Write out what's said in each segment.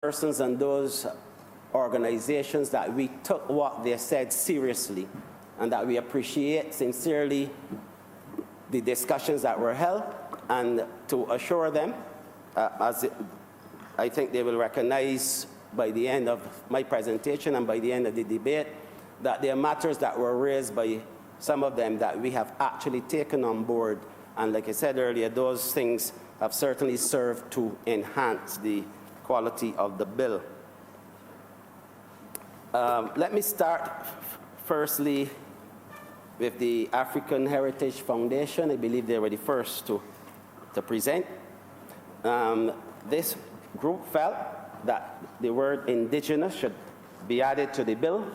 persons and those organizations that we took what they said seriously and that we appreciate sincerely the discussions that were held, and to assure them, I think they will recognize by the end of my presentation and by the end of the debate that there are matters that were raised by some of them that we have actually taken on board. And like I said earlier, those things have certainly served to enhance the quality of the bill. Let me start firstly with the African Heritage Foundation. I believe they were the first to present. This group felt that the word indigenous should be added to the bill,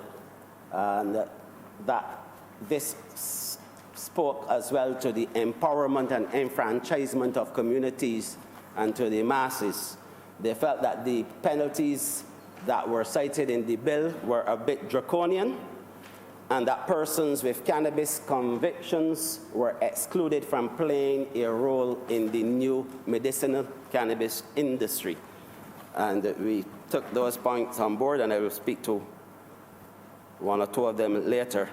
and that this spoke as well to the empowerment and enfranchisement of communities and to the masses. They felt that the penalties that were cited in the bill were a bit draconian, and that persons with cannabis convictions were excluded from playing a role in the new medicinal cannabis industry. And we took those points on board, and I will speak to one or two of them later.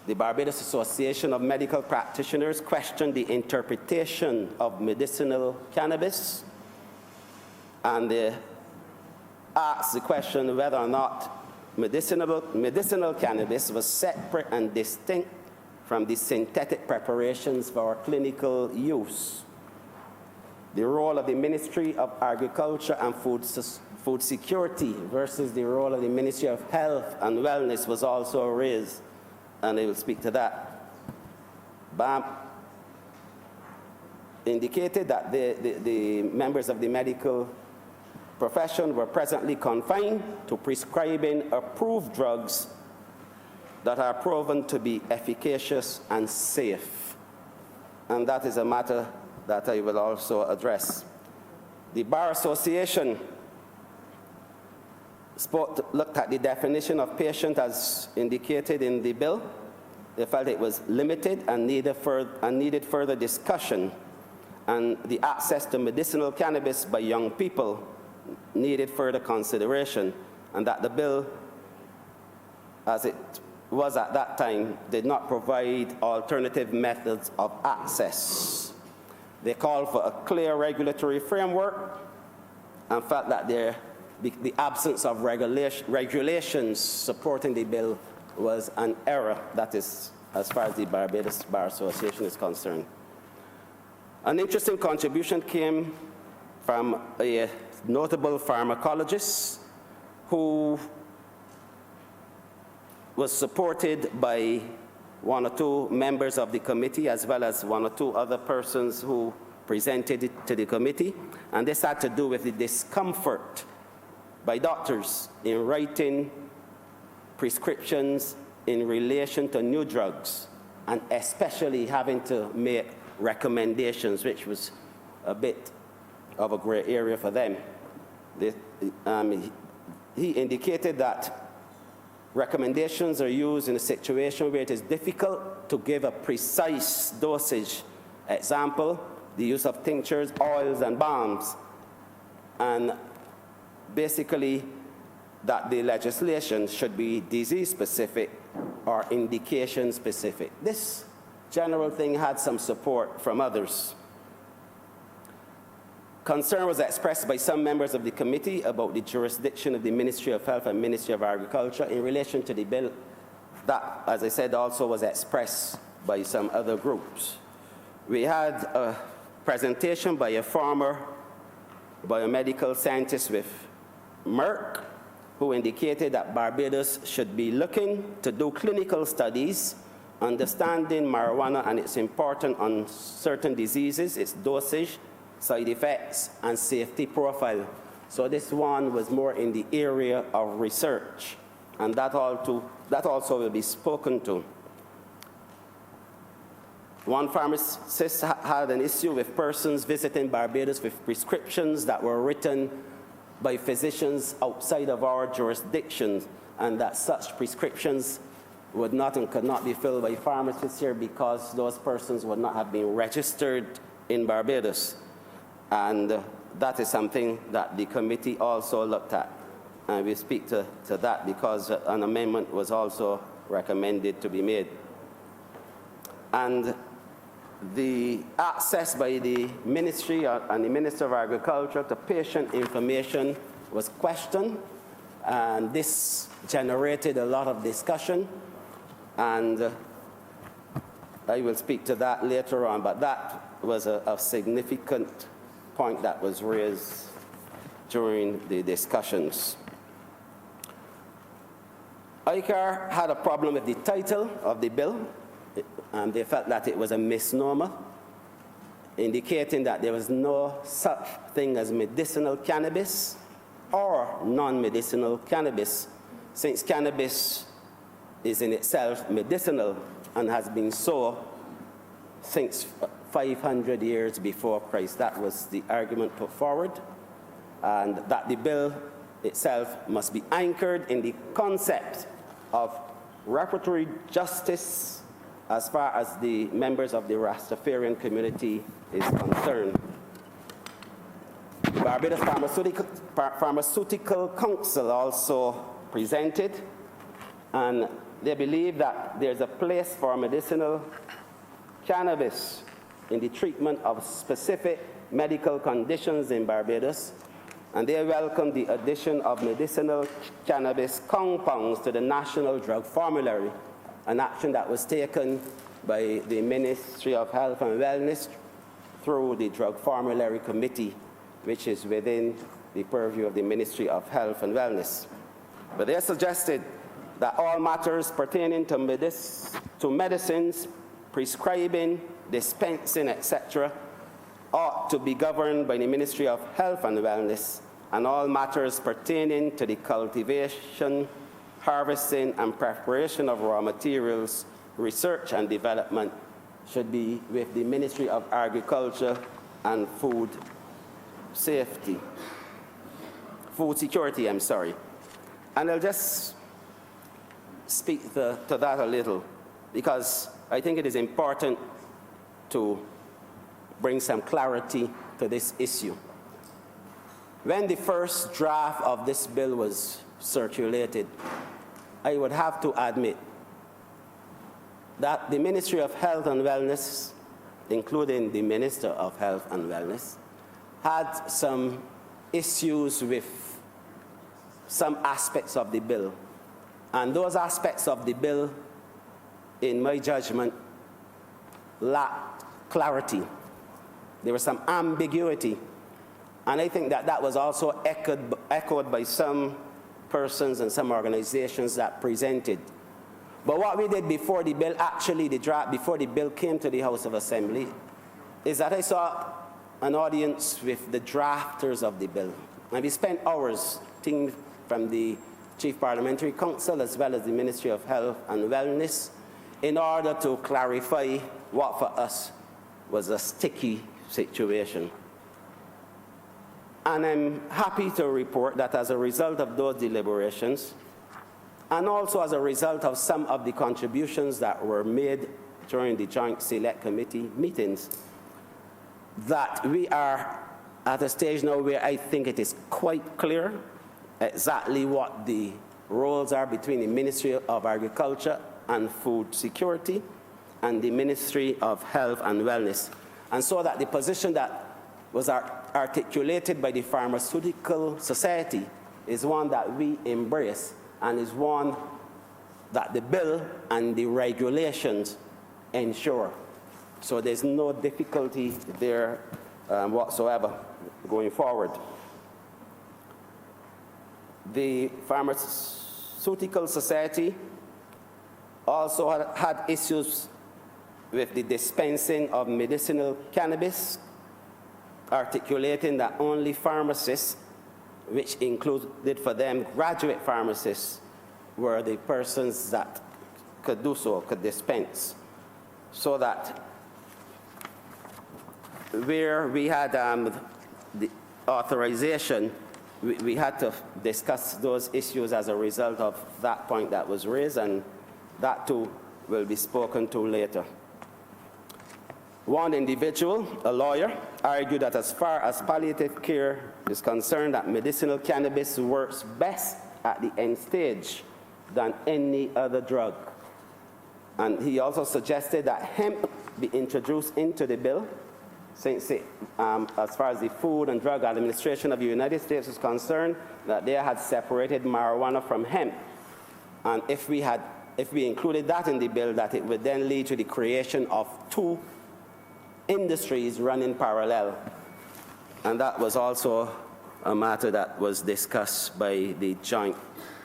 The Barbados Association of Medical Practitioners questioned the interpretation of medicinal cannabis, and they asked the question whether or not medicinal cannabis was separate and distinct from the synthetic preparations for clinical use. The role of the Ministry of Agriculture and Food Security versus the role of the Ministry of Health and Wellness was also raised, and I will speak to that. BAM indicated that the members of the medical profession were presently confined to prescribing approved drugs that are proven to be efficacious and safe. And that is a matter that I will also address. The Bar Association looked at the definition of patient as indicated in the bill. They felt it was limited and needed further discussion, and the access to medicinal cannabis by young people needed further consideration, and that the bill, as it was at that time, did not provide alternative methods of access. They called for a clear regulatory framework and felt that the absence of regulations supporting the bill was an error. That is, as far as the Barbados Bar Association is concerned. An interesting contribution came from a notable pharmacologist who was supported by one or two members of the committee, as well as one or two other persons who presented it to the committee. And this had to do with the discomfort by doctors in writing prescriptions in relation to new drugs, and especially having to make recommendations, which was a bit of a gray area for them. He indicated that recommendations are used in a situation where it is difficult to give a precise dosage. Example, the use of tinctures, oils, and balms. And basically, that the legislation should be disease-specific or indication-specific. This general thing had some support from others. Concern was expressed by some members of the committee about the jurisdiction of the Ministry of Health and Ministry of Agriculture in relation to the bill. That, as I said, also was expressed by some other groups. We had a presentation by a former biomedical scientist with Merck, who indicated that Barbados should be looking to do clinical studies understanding marijuana and its importance on certain diseases, its dosage, side effects, and safety profile. So this one was more in the area of research, and that also will be spoken to. One pharmacist had an issue with persons visiting Barbados with prescriptions that were written by physicians outside of our jurisdiction, and that such prescriptions would not and could not be filled by pharmacists here because those persons would not have been registered in Barbados. And that is something that the committee also looked at. And we speak to that because an amendment was also recommended to be made. And the access by the Ministry and the Minister of Agriculture to patient information was questioned, and this generated a lot of discussion, and I will speak to that later on, but that was a significant point that was raised during the discussions. ICAR had a problem with the title of the bill, and they felt that it was a misnomer, indicating that there was no such thing as medicinal cannabis or non-medicinal cannabis, since cannabis is in itself medicinal and has been so since 500 years before Christ. That was the argument put forward, and that the bill itself must be anchored in the concept of reparatory justice as far as the members of the Rastafarian community is concerned. The Barbados Pharmaceutical Council also presented, and they believe that there's a place for medicinal cannabis in the treatment of specific medical conditions in Barbados, and they welcome the addition of medicinal cannabis compounds to the National Drug Formulary, an action that was taken by the Ministry of Health and Wellness through the Drug Formulary Committee, which is within the purview of the Ministry of Health and Wellness. But they suggested that all matters pertaining to medicines, prescribing, dispensing, etc., ought to be governed by the Ministry of Health and Wellness, and all matters pertaining to the cultivation, harvesting, and preparation of raw materials, research and development should be with the Ministry of Agriculture and Food Security, And I'll just speak to that a little, because I think it is important to bring some clarity to this issue. When the first draft of this bill was circulated, I would have to admit that the Ministry of Health and Wellness, including the Minister of Health and Wellness, had some issues with some aspects of the bill. And those aspects of the bill, in my judgment, lacked clarity. There was some ambiguity. And I think that that was also echoed by some persons and some organizations that presented. But what we did before the bill, actually the draft, before the bill came to the House of Assembly, is that I saw an audience with the drafters of the bill. And we spent hours, team from the Chief Parliamentary Council as well as the Ministry of Health and Wellness, in order to clarify what for us was a sticky situation. And I'm happy to report that as a result of those deliberations, and also as a result of some of the contributions that were made during the Joint Select Committee meetings, that we are at a stage now where I think it is quite clear exactly what the roles are between the Ministry of Agriculture and Food Security and the Ministry of Health and Wellness. And so that the position that was articulated by the Pharmaceutical Society is one that we embrace, and is one that the bill and the regulations ensure. So there's no difficulty there whatsoever going forward. The Pharmaceutical Society also had issues with the dispensing of medicinal cannabis, articulating that only pharmacists, which included for them graduate pharmacists, were the persons that could do so, could dispense. So that where we had the authorization, we had to discuss those issues as a result of that point that was raised, and that too will be spoken to later. One individual, a lawyer, argued that as far as palliative care is concerned, that medicinal cannabis works best at the end stage than any other drug. And he also suggested that hemp be introduced into the bill, since as far as the Food and Drug Administration of the United States is concerned, that they had separated marijuana from hemp. And if we included that in the bill, that it would then lead to the creation of two industries running parallel. And that was also a matter that was discussed by the Joint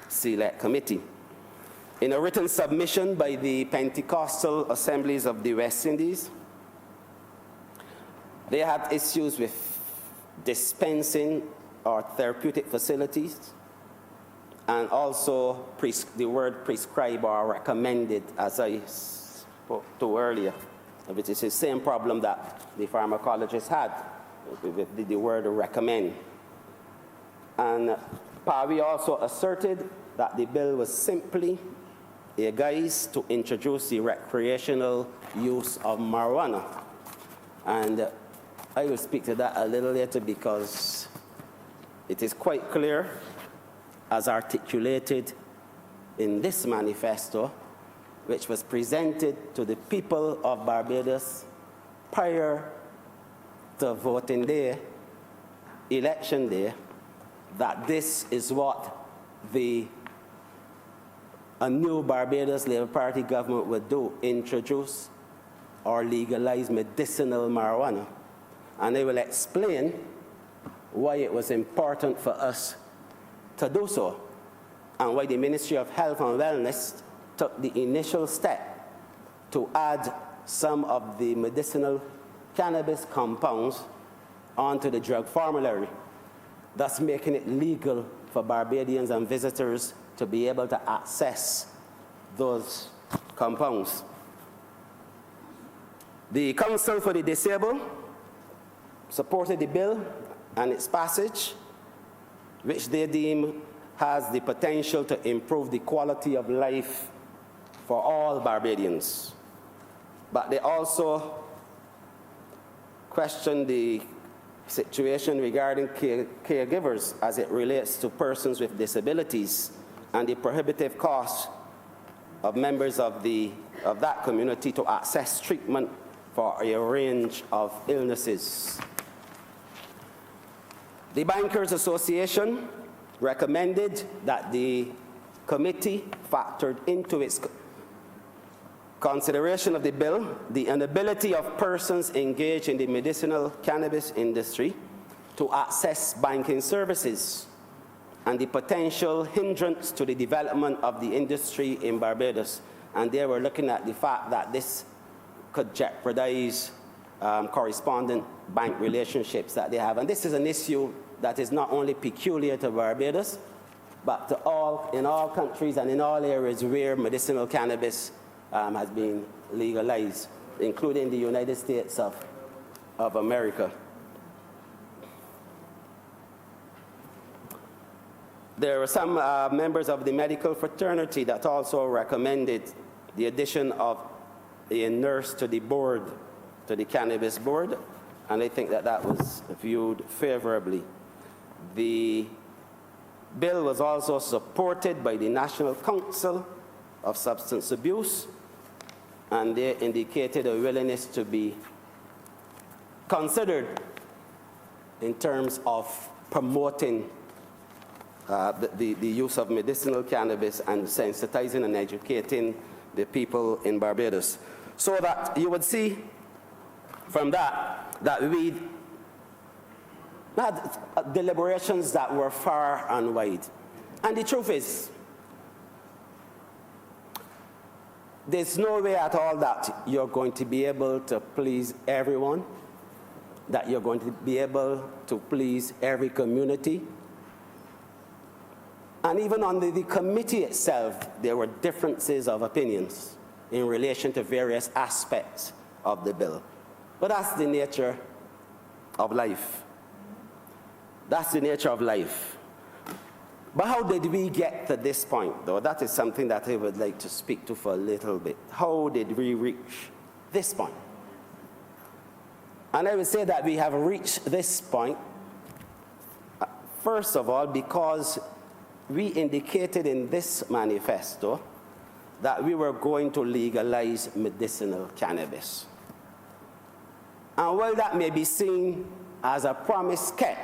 Select Committee. In a written submission by the Pentecostal Assemblies of the West Indies, they had issues with dispensing or therapeutic facilities, and also the word prescribe or recommended, as I spoke to earlier, which is the same problem that the pharmacologists had with the word recommend. And PAWI also asserted that the bill was simply a guise to introduce the recreational use of marijuana. And I will speak to that a little later, because it is quite clear, as articulated in this manifesto, which was presented to the people of Barbados prior to voting day, election day, that this is what a new Barbados Labour Party government would do: introduce or legalize medicinal marijuana. And they will explain why it was important for us to do so, and why the Ministry of Health and Wellness took the initial step to add some of the medicinal cannabis compounds onto the drug formulary, thus making it legal for Barbadians and visitors to be able to access those compounds. The Council for the Disabled supported the bill and its passage, which they deem has the potential to improve the quality of life for all Barbadians. But they also questioned the situation regarding caregivers as it relates to persons with disabilities, and the prohibitive cost of members of that community to access treatment for a range of illnesses. The Bankers Association recommended that the committee factored into its consideration of the bill the inability of persons engaged in the medicinal cannabis industry to access banking services, and the potential hindrance to the development of the industry in Barbados. And they were looking at the fact that this could jeopardize correspondent bank relationships that they have. And this is an issue that is not only peculiar to Barbados, but in all countries and in all areas where medicinal cannabis has been legalized, including the United States of America. There were some members of the medical fraternity that also recommended the addition of a nurse to the board, to the cannabis board, and I think that that was viewed favorably. The bill was also supported by the National Council of Substance Abuse, and they indicated a willingness to be considered in terms of promoting the use of medicinal cannabis and sensitizing and educating the people in Barbados. So that you would see from that we had deliberations that were far and wide. And the truth is, there's no way at all that you're going to be able to please everyone, that you're going to be able to please every community. And even on the committee itself, there were differences of opinions in relation to various aspects of the bill. But that's the nature of life. That's the nature of life. But how did we get to this point, though? That is something that I would like to speak to for a little bit. How did we reach this point? And I would say that we have reached this point, first of all, because we indicated in this manifesto that we were going to legalize medicinal cannabis. And while that may be seen as a promise kept,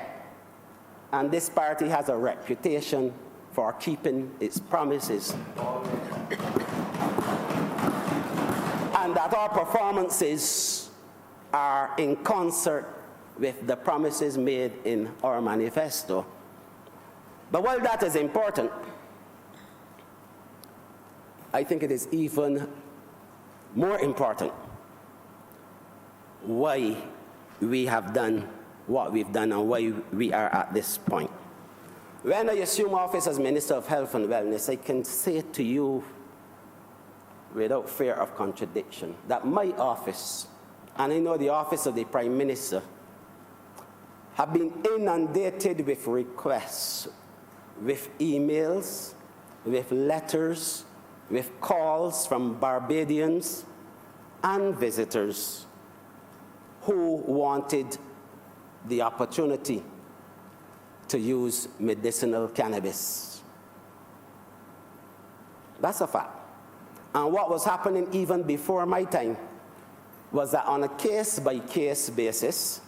and this party has a reputation for keeping its promises, and that our performances are in concert with the promises made in our manifesto. But while that is important, I think it is even more important why we have done what we've done and why we are at this point. When I assume office as Minister of Health and Wellness, I can say to you without fear of contradiction that my office, and I know the office of the Prime Minister, have been inundated with requests, with emails, with letters, with calls from Barbadians and visitors who wanted the opportunity to use medicinal cannabis. That's a fact. And what was happening even before my time was that on a case-by-case basis,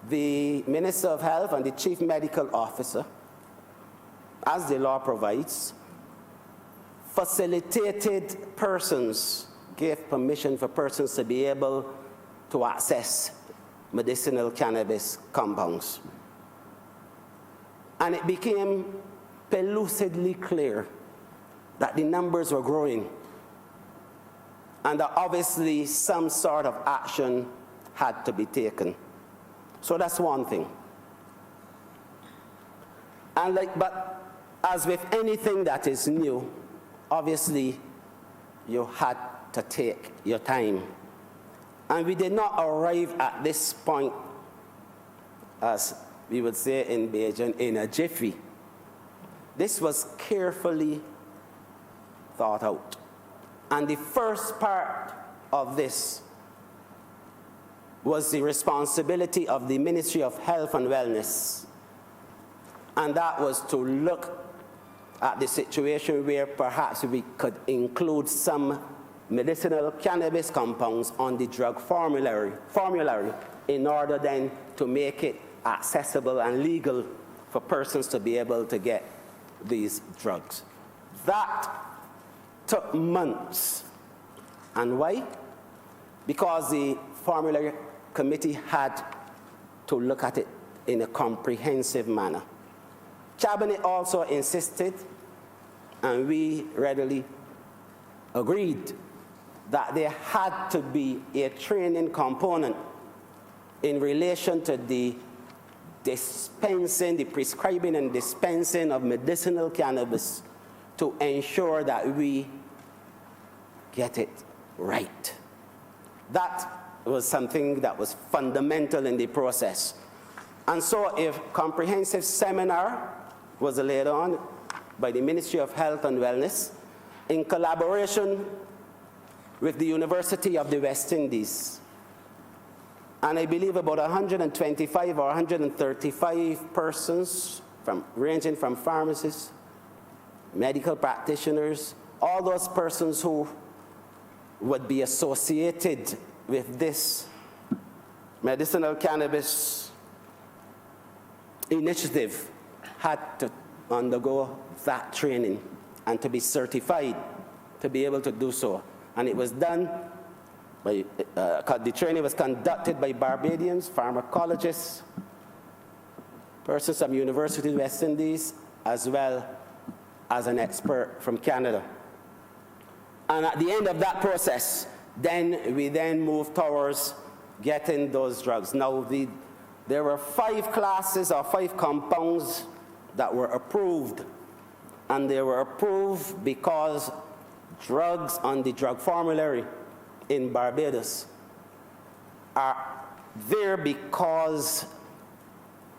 the Minister of Health and the Chief Medical Officer, as the law provides, facilitated persons, gave permission for persons to be able to access medicinal cannabis compounds. And it became pellucidly clear that the numbers were growing and that obviously some sort of action had to be taken. So that's one thing. And but as with anything that is new, obviously you had to take your time. And we did not arrive at this point, as we would say in Beijing, in a jiffy. This was carefully thought out. And the first part of this was the responsibility of the Ministry of Health and Wellness. And that was to look at the situation where perhaps we could include some medicinal cannabis compounds on the drug formulary in order then to make it accessible and legal for persons to be able to get these drugs. That took months. And why? Because the formulary committee had to look at it in a comprehensive manner. Cabinet also insisted, and we readily agreed, that there had to be a training component in relation to the dispensing, the prescribing and dispensing of medicinal cannabis to ensure that we get it right. That was something that was fundamental in the process. And so a comprehensive seminar was laid on by the Ministry of Health and Wellness in collaboration with the University of the West Indies. And I believe about 125 or 135 persons, ranging from pharmacists, medical practitioners, all those persons who would be associated with this medicinal cannabis initiative had to undergo that training and to be certified to be able to do so. And it was done by, the training was conducted by Barbadians, pharmacologists, persons from University of the West Indies, as well as an expert from Canada. And at the end of that process, we moved towards getting those drugs. Now, there were 5 classes or 5 compounds that were approved. And they were approved because drugs on the drug formulary in Barbados are there because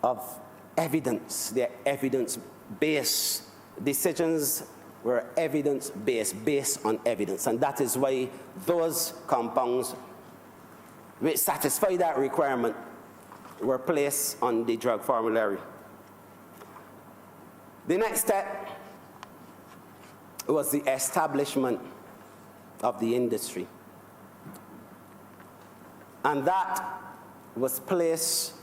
of evidence. They're evidence-based. Decisions were evidence-based, based on evidence. And that is why those compounds which satisfy that requirement were placed on the drug formulary. The next step was the establishment of the industry. And that was placed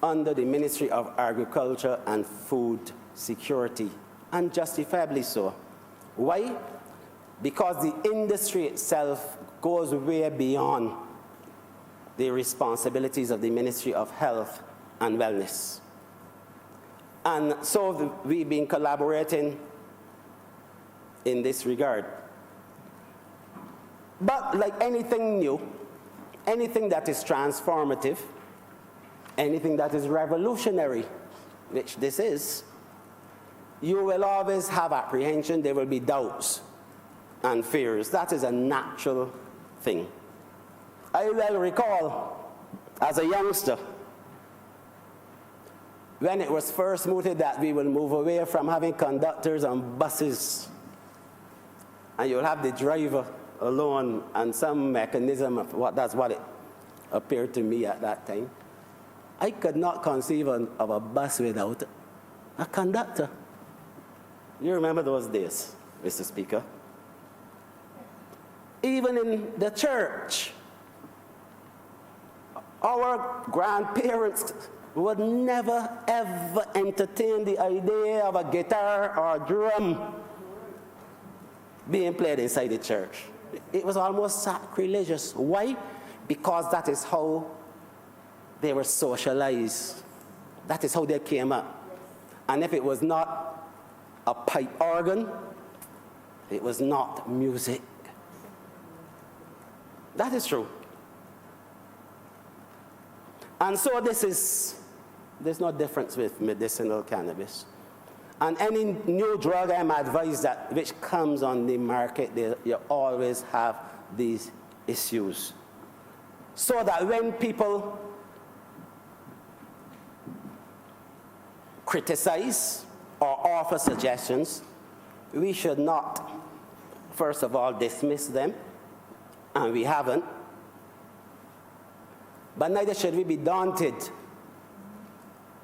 under the Ministry of Agriculture and Food Security, and justifiably so. Why? Because the industry itself goes way beyond the responsibilities of the Ministry of Health and Wellness. And so we've been collaborating in this regard. But like anything new, anything that is transformative, anything that is revolutionary, which this is, you will always have apprehension, there will be doubts and fears. That is a natural thing. I well recall, as a youngster, when it was first mooted that we will move away from having conductors on buses, and you'll have the driver alone and some mechanism of that's what it appeared to me at that time. I could not conceive of a bus without a conductor. You remember those days, Mr. Speaker? Even in the church, our grandparents would never ever entertain the idea of a guitar or a drum being played inside the church. It was almost sacrilegious. Why? Because that is how they were socialized. That is how they came up. And if it was not a pipe organ, it was not music. That is true. And so there's no difference with medicinal cannabis. And any new drug, I'm advised that which comes on the market, you always have these issues. So that when people criticize or offer suggestions, we should not, first of all, dismiss them, and we haven't. But neither should we be daunted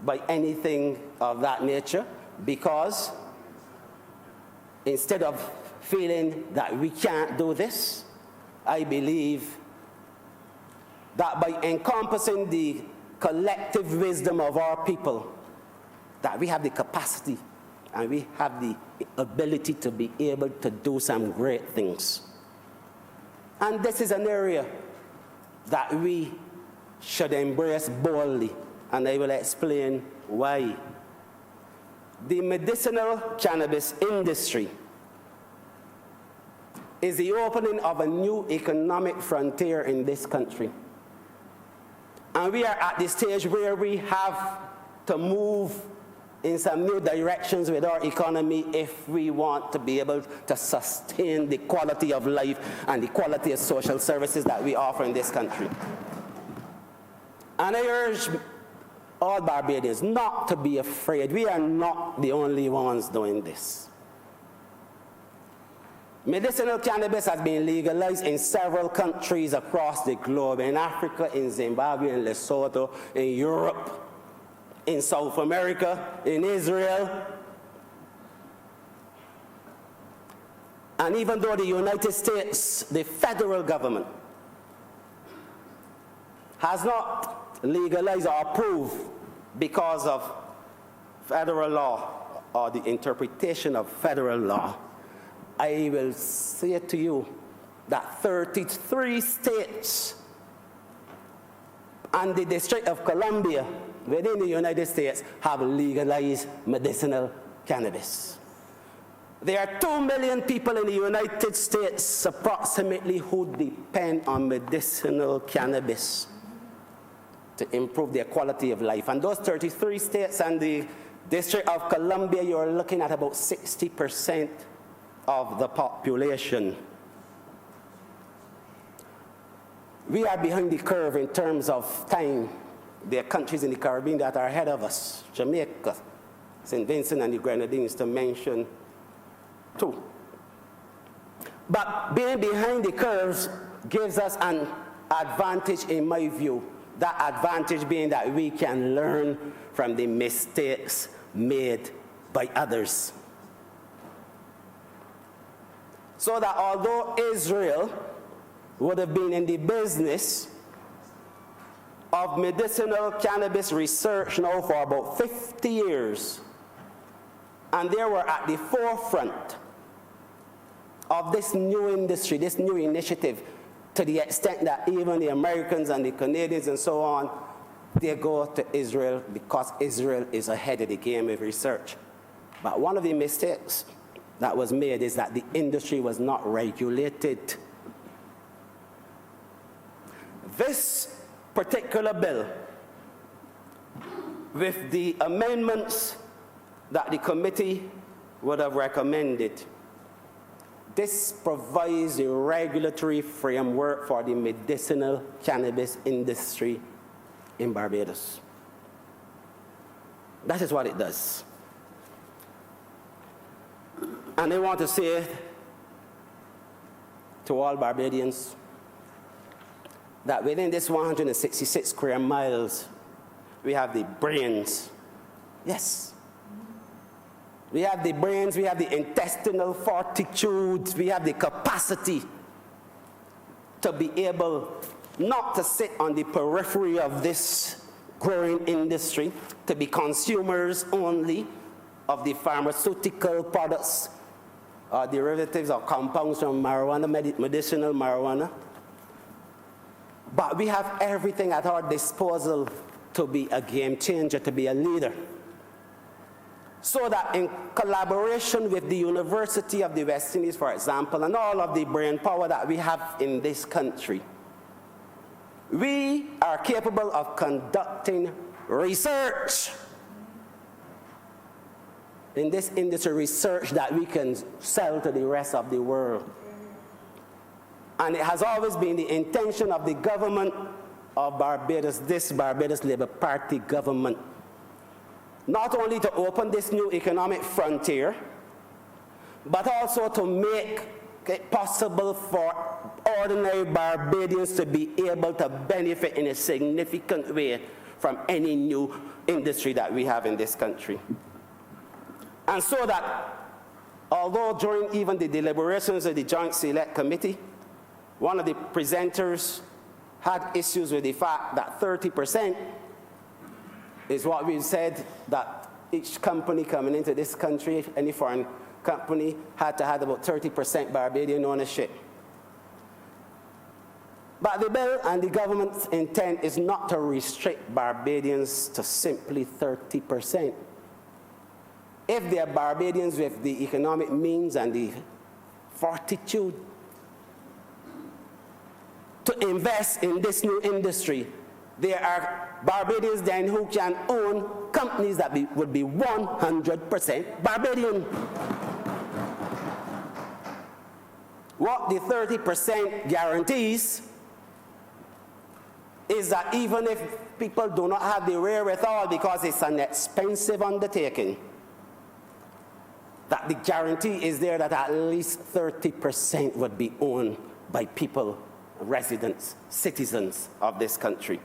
by anything of that nature, because instead of feeling that we can't do this, I believe that by encompassing the collective wisdom of our people, that we have the capacity and we have the ability to be able to do some great things. And this is an area that we should embrace boldly, and I will explain why. The medicinal cannabis industry is the opening of a new economic frontier in this country. And we are at the stage where we have to move in some new directions with our economy if we want to be able to sustain the quality of life and the quality of social services that we offer in this country. And I urge all Barbadians not to be afraid. We are not the only ones doing this. Medicinal cannabis has been legalized in several countries across the globe, in Africa, in Zimbabwe, in Lesotho, in Europe, in South America, in Israel. And even though the United States, the federal government, has not legalized or approved because of federal law or the interpretation of federal law, I will say to you that 33 states and the District of Columbia within the United States have legalized medicinal cannabis. There are 2 million people in the United States approximately who depend on medicinal cannabis to improve their quality of life. And those 33 states and the District of Columbia, you're looking at about 60% of the population. We are behind the curve in terms of time. There are countries in the Caribbean that are ahead of us. Jamaica, St. Vincent and the Grenadines, to mention two. But being behind the curves gives us an advantage, in my view, that advantage being that we can learn from the mistakes made by others. So that although Israel would have been in the business of medicinal cannabis research now for about 50 years, and they were at the forefront of this new industry, this new initiative, to the extent that even the Americans and the Canadians and so on, they go to Israel because Israel is ahead of the game with research. But one of the mistakes that was made is that the industry was not regulated. This particular bill, with the amendments that the committee would have recommended, this provides a regulatory framework for the medicinal cannabis industry in Barbados. That is what it does. And I want to say to all Barbadians that within this 166 square miles, we have the brains. Yes. We have the brains, we have the intestinal fortitude, we have the capacity to be able not to sit on the periphery of this growing industry, to be consumers only of the pharmaceutical products or derivatives or compounds from marijuana, medicinal marijuana. But we have everything at our disposal to be a game changer, to be a leader. So that in collaboration with the University of the West Indies, for example, and all of the brain power that we have in this country, we are capable of conducting research in this industry, research that we can sell to the rest of the world. And it has always been the intention of the government of Barbados, this Barbados Labour Party government, not only to open this new economic frontier, but also to make it possible for ordinary Barbadians to be able to benefit in a significant way from any new industry that we have in this country. And so that, although during even the deliberations of the Joint Select Committee, one of the presenters had issues with the fact that 30% is what we said that each company coming into this country, any foreign company, had to have about 30% Barbadian ownership. But the bill and the government's intent is not to restrict Barbadians to simply 30%. If they are Barbadians with the economic means and the fortitude to invest in this new industry, there are Barbadians then who can own companies that would be 100% Barbadian. What the 30% guarantees is that even if people do not have the wherewithal because it's an expensive undertaking, that the guarantee is there that at least 30% would be owned by people, residents, citizens of this country.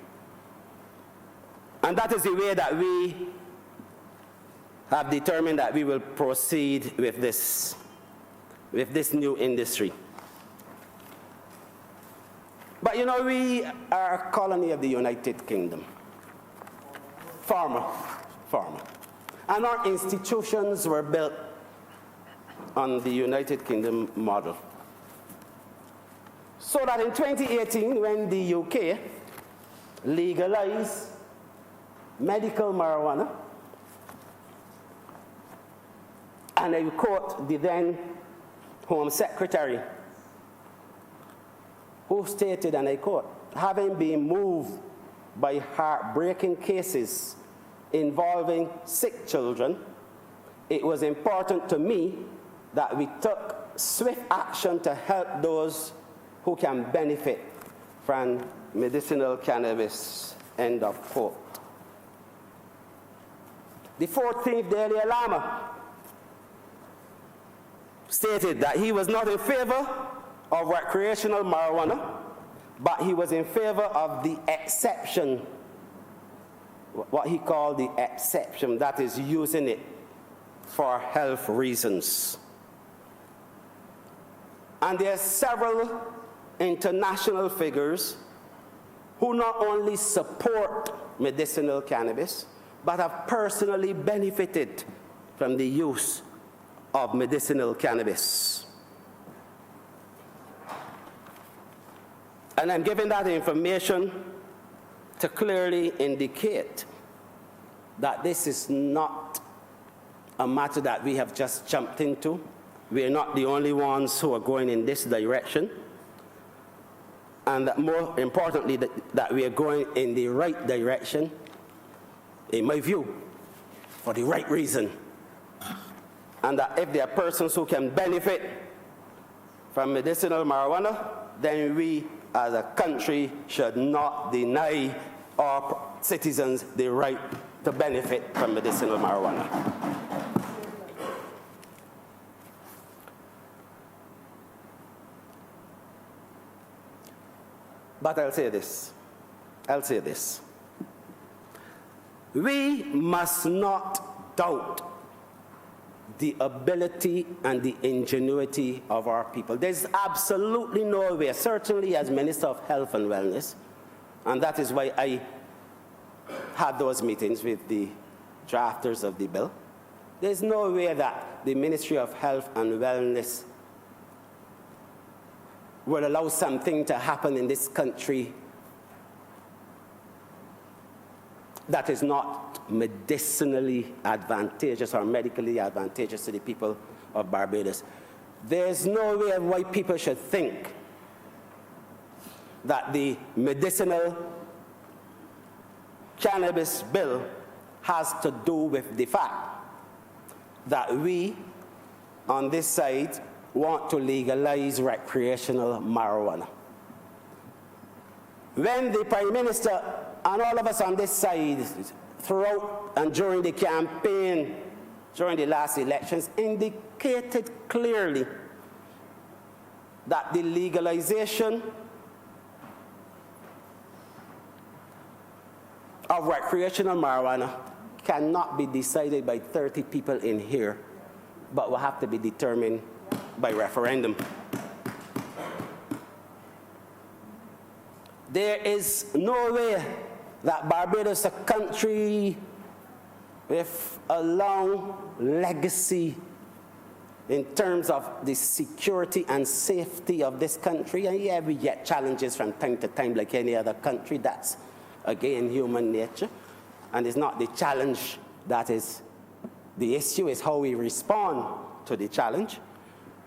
And that is the way that we have determined that we will proceed with this new industry. But you know, we are a colony of the United Kingdom. Former. And our institutions were built on the United Kingdom model. So that in 2018, when the UK legalized medical marijuana, and I quote the then Home Secretary, who stated, and I quote, "Having been moved by heartbreaking cases involving sick children, it was important to me that we took swift action to help those who can benefit from medicinal cannabis," end of quote. The 14th Dalai Lama stated that he was not in favor of recreational marijuana, but he was in favor of the exception, what he called the exception, that is using it for health reasons. And there are several international figures who not only support medicinal cannabis, but have personally benefited from the use of medicinal cannabis. And I'm giving that information to clearly indicate that this is not a matter that we have just jumped into. We are not the only ones who are going in this direction. And that more importantly, that we are going in the right direction, in my view, for the right reason. And that if there are persons who can benefit from medicinal marijuana, then we as a country should not deny our citizens the right to benefit from medicinal marijuana. But I'll say this. We must not doubt the ability and the ingenuity of our people. There's absolutely no way, certainly as Minister of Health and Wellness, and that is why I had those meetings with the drafters of the bill. There's no way that the Ministry of Health and Wellness will allow something to happen in this country that is not medicinally advantageous or medically advantageous to the people of Barbados. There's no way why people should think that the medicinal cannabis bill has to do with the fact that we, on this side, want to legalize recreational marijuana. When the Prime Minister and all of us on this side, throughout and during the campaign, during the last elections, indicated clearly that the legalization of recreational marijuana cannot be decided by 30 people in here, but will have to be determined by referendum. There is no way that Barbados, a country with a long legacy in terms of the security and safety of this country, and yeah, we get challenges from time to time like any other country. That's, again, human nature. And it's not the challenge that is the issue, is how we respond to the challenge.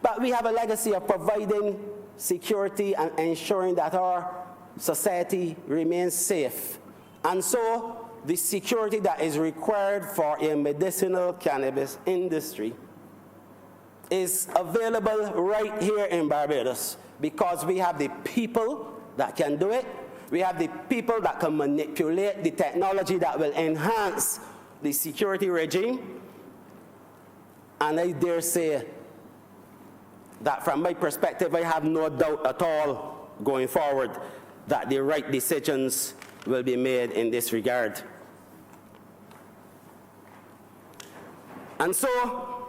But we have a legacy of providing security and ensuring that our society remains safe. And so the security that is required for a medicinal cannabis industry is available right here in Barbados because we have the people that can do it. We have the people that can manipulate the technology that will enhance the security regime. And I dare say that from my perspective, I have no doubt at all going forward that the right decisions will be made in this regard. And so,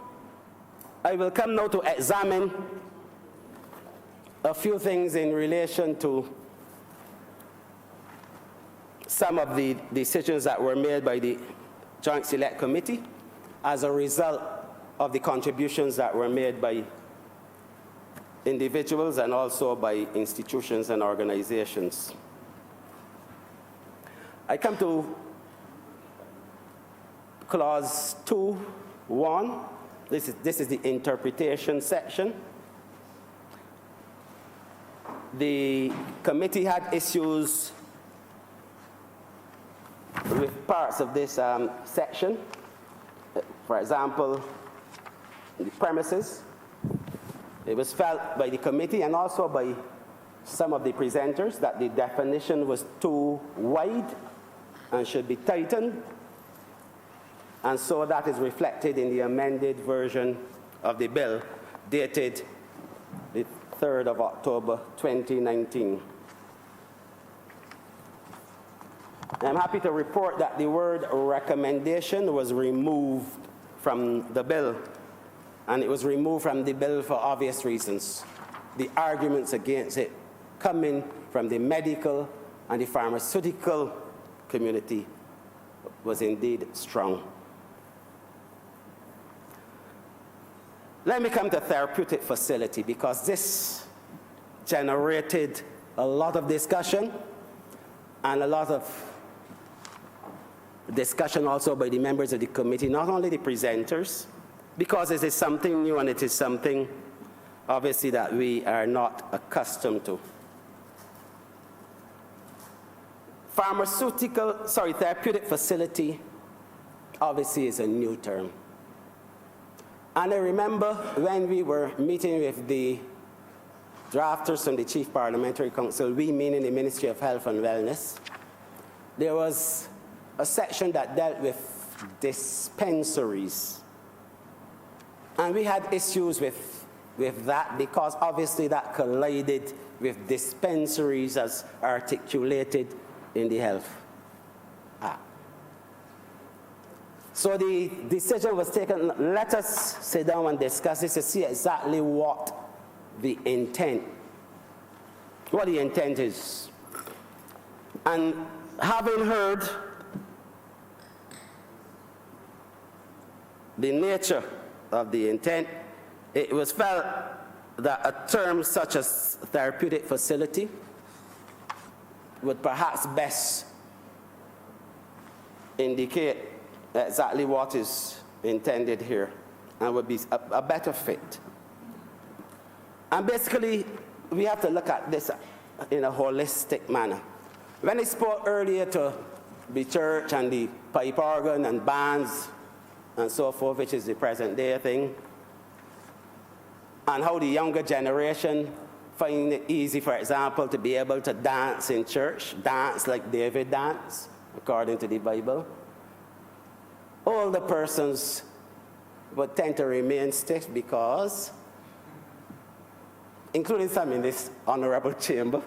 I will come now to examine a few things in relation to some of the decisions that were made by the Joint Select Committee as a result of the contributions that were made by individuals and also by institutions and organizations. I come to clause 2.1. This is the interpretation section. The committee had issues with parts of this section. For example, the premises. It was felt by the committee and also by some of the presenters that the definition was too wide and should be tightened. And so that is reflected in the amended version of the bill dated the 3rd of October 2019. I'm happy to report that the word recommendation was removed from the bill. And it was removed from the bill for obvious reasons. The arguments against it coming from the medical and the pharmaceutical community was indeed strong. Let me come to therapeutic facility, because this generated a lot of discussion and a lot of discussion also by the members of the committee, not only the presenters, because it is something new and it is something obviously that we are not accustomed to. Therapeutic facility obviously is a new term. And I remember when we were meeting with the drafters from the Chief Parliamentary Council, we meaning the Ministry of Health and Wellness, there was a section that dealt with dispensaries. And we had issues with that, because obviously that collided with dispensaries as articulated in the Health Act. So the decision was taken, let us sit down and discuss this to see exactly what the intent is. And having heard the nature of the intent, it was felt that a term such as therapeutic facility would perhaps best indicate exactly what is intended here and would be a better fit. And basically, we have to look at this in a holistic manner. When I spoke earlier to the church and the pipe organ and bands and so forth, which is the present day thing, and how the younger generation find it easy, for example, to be able to dance in church, dance like David danced, according to the Bible. Older persons would tend to remain stiff because, including some in this honorable chamber,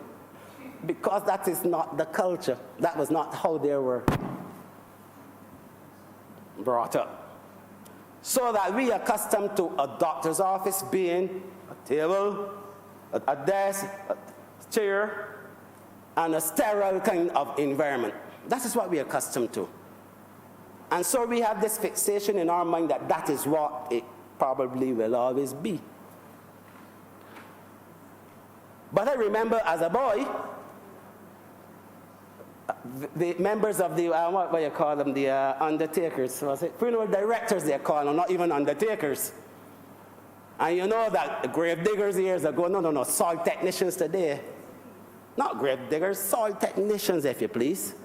because that is not the culture. That was not how they were brought up. So that we are accustomed to a doctor's office being a table, a desk, a chair, and a sterile kind of environment. That is what we are accustomed to. And so we have this fixation in our mind that that is what it probably will always be. But I remember as a boy, the members of the, what do you call them, the undertakers, was it? Funeral directors they call them, not even undertakers. And you know that grave diggers years ago, no, soil technicians today. Not grave diggers, soil technicians, if you please.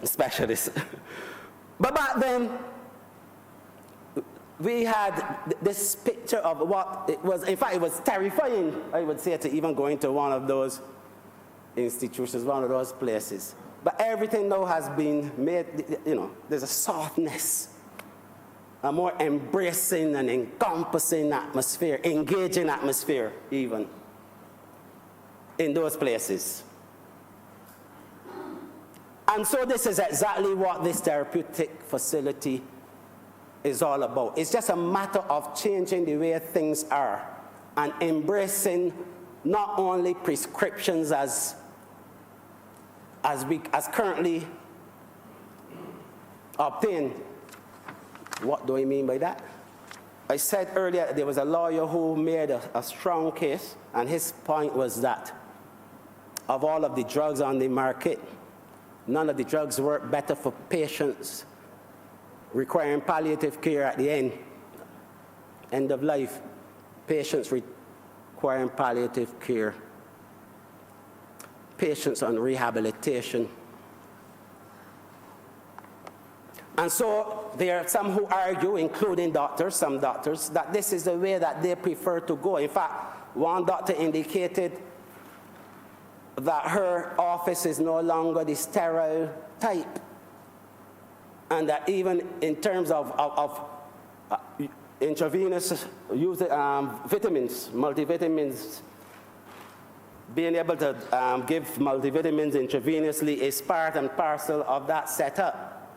Specialists. But back then, we had this picture of what it was. In fact, it was terrifying, I would say, to even go into one of those institutions, one of those places. But everything now has been made, there's a softness, a more embracing and encompassing atmosphere, engaging atmosphere even, in those places. And so this is exactly what this therapeutic facility is all about. It's just a matter of changing the way things are and embracing not only prescriptions as currently obtained. What do I mean by that? I said earlier there was a lawyer who made a strong case, and his point was that of all of the drugs on the market, none of the drugs work better for patients requiring palliative care at the end of life. Patients requiring palliative care. Patients on rehabilitation. And so there are some who argue, including doctors, some doctors, that this is the way that they prefer to go. In fact, one doctor indicated that her office is no longer the sterile type, and that even in terms of intravenous use vitamins, multivitamins, being able to give multivitamins intravenously is part and parcel of that setup.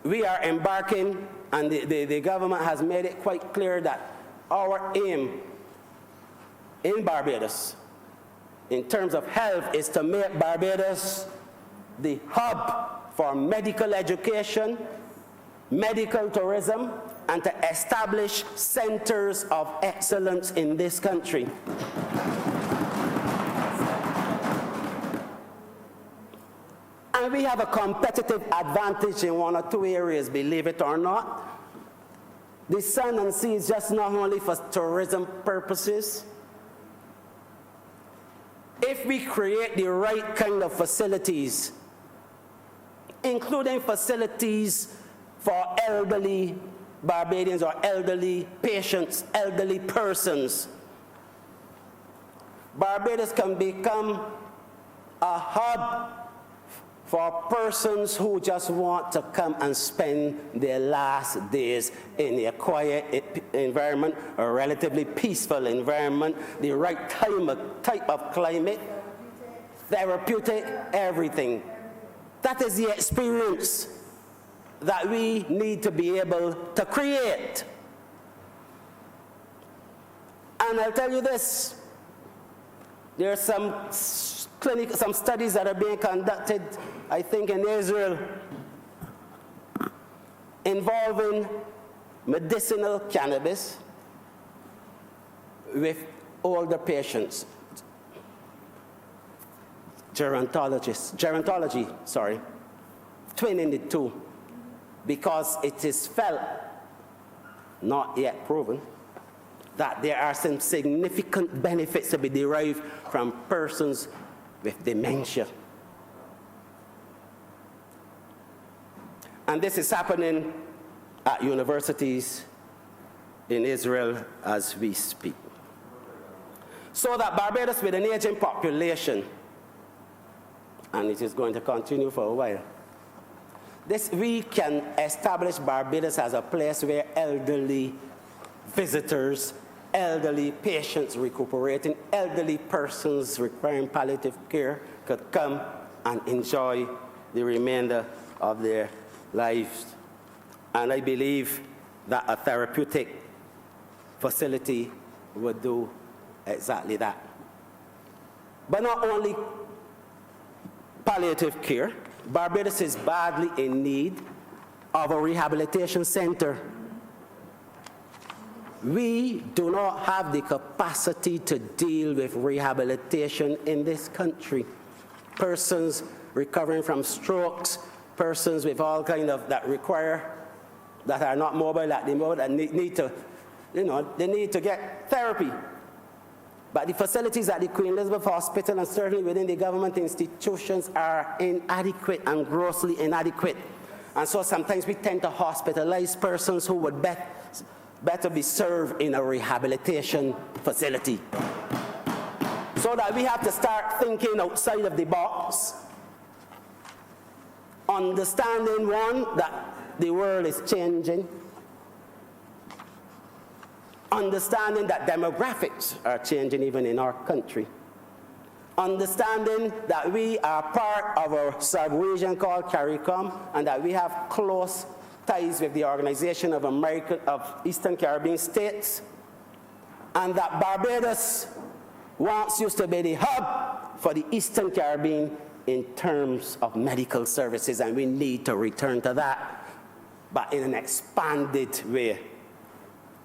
We are embarking, and the government has made it quite clear that our aim in Barbados, in terms of health, is to make Barbados the hub for medical education, medical tourism, and to establish centers of excellence in this country. And we have a competitive advantage in one or two areas, believe it or not. The Sun and Sea is just not only for tourism purposes. If we create the right kind of facilities, including facilities for elderly Barbadians or elderly patients, elderly persons, Barbados can become a hub for persons who just want to come and spend their last days in a quiet environment, a relatively peaceful environment, the right type of climate, therapeutic, everything. That is the experience that we need to be able to create. And I'll tell you this, there are some studies that are being conducted, I think, in Israel, involving medicinal cannabis with older patients, gerontology, twinning the two, because it is felt, not yet proven, that there are some significant benefits to be derived from persons with dementia. And this is happening at universities in Israel as we speak. So that Barbados, with an aging population, and it is going to continue for a while, we can establish Barbados as a place where elderly visitors, elderly patients recuperating, elderly persons requiring palliative care could come and enjoy the remainder of their lives. And I believe that a therapeutic facility would do exactly that. But not only palliative care, Barbados is badly in need of a rehabilitation center. We do not have the capacity to deal with rehabilitation in this country. Persons recovering from strokes, persons with all kind of that are not mobile at the moment and need to get therapy. But the facilities at the Queen Elizabeth Hospital and certainly within the government institutions are inadequate and grossly inadequate. And so sometimes we tend to hospitalize persons who would better be served in a rehabilitation facility. So that we have to start thinking outside of the box, understanding, one, that the world is changing, understanding that demographics are changing even in our country, understanding that we are part of a sub-region called CARICOM and that we have close ties with the Organization of Eastern Caribbean States, and that Barbados once used to be the hub for the Eastern Caribbean in terms of medical services, and we need to return to that, but in an expanded way.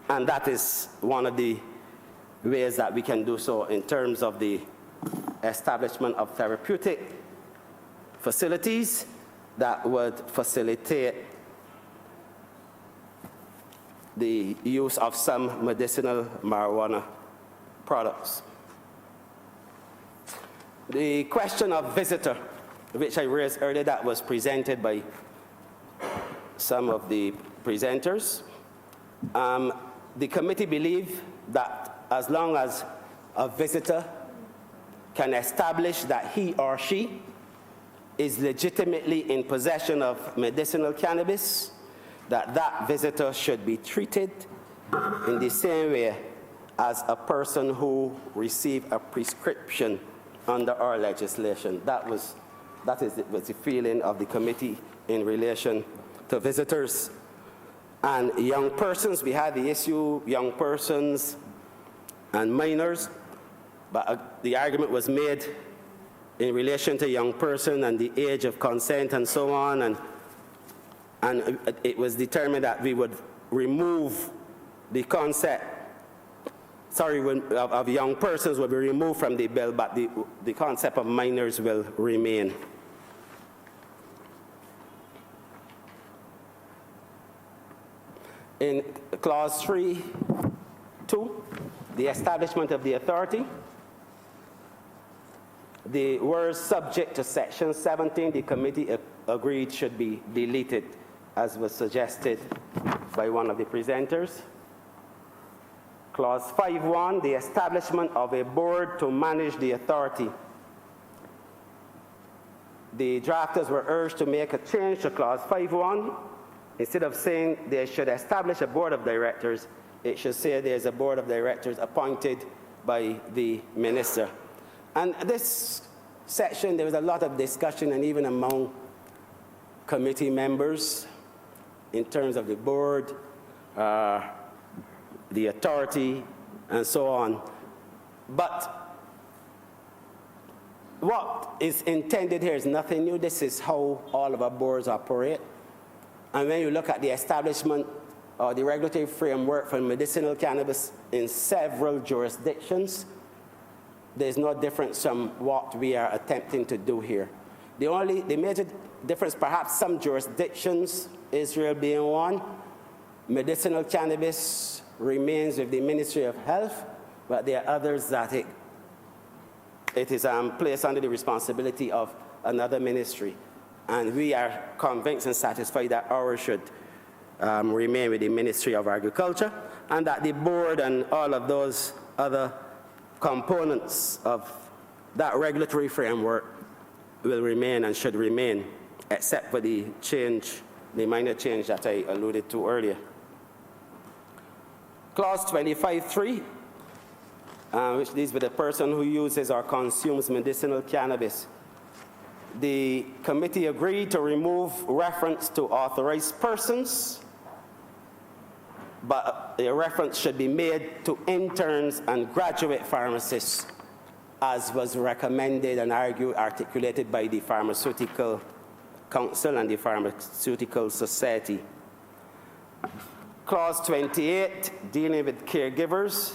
And that is one of the ways that we can do so in terms of the establishment of therapeutic facilities that would facilitate the use of some medicinal marijuana products. The question of visitor, which I raised earlier, that was presented by some of the presenters. The committee believes that as long as a visitor can establish that he or she is legitimately in possession of medicinal cannabis, that visitor should be treated in the same way as a person who received a prescription under our legislation. That was the feeling of the committee in relation to visitors. And young persons, we had the issue, young persons and minors, but the argument was made in relation to young person and the age of consent and so on, and it was determined that we would remove the concept, of young persons will be removed from the bill, but the concept of minors will remain. In clause 3(2), the establishment of the authority, the words subject to section 17, the committee agreed should be deleted, as was suggested by one of the presenters. Clause 5(1), the establishment of a board to manage the authority. The drafters were urged to make a change to clause 5(1). Instead of saying they should establish a board of directors, it should say there's a board of directors appointed by the minister. And this section, there was a lot of discussion, and even among committee members, in terms of the board, the authority, and so on. But what is intended here is nothing new. This is how all of our boards operate. And when you look at the establishment or the regulatory framework for medicinal cannabis in several jurisdictions, there's no difference from what we are attempting to do here. The major difference, perhaps some jurisdictions, Israel being one, medicinal cannabis remains with the Ministry of Health, but there are others that it is placed under the responsibility of another ministry. And we are convinced and satisfied that ours should remain with the Ministry of Agriculture, and that the board and all of those other components of that regulatory framework will remain and should remain, except for the minor change that I alluded to earlier. Clause 25(3), which deals with a person who uses or consumes medicinal cannabis. The committee agreed to remove reference to authorized persons, but a reference should be made to interns and graduate pharmacists, as was recommended and articulated by the Pharmaceutical Council and the Pharmaceutical Society. Clause 28, dealing with caregivers.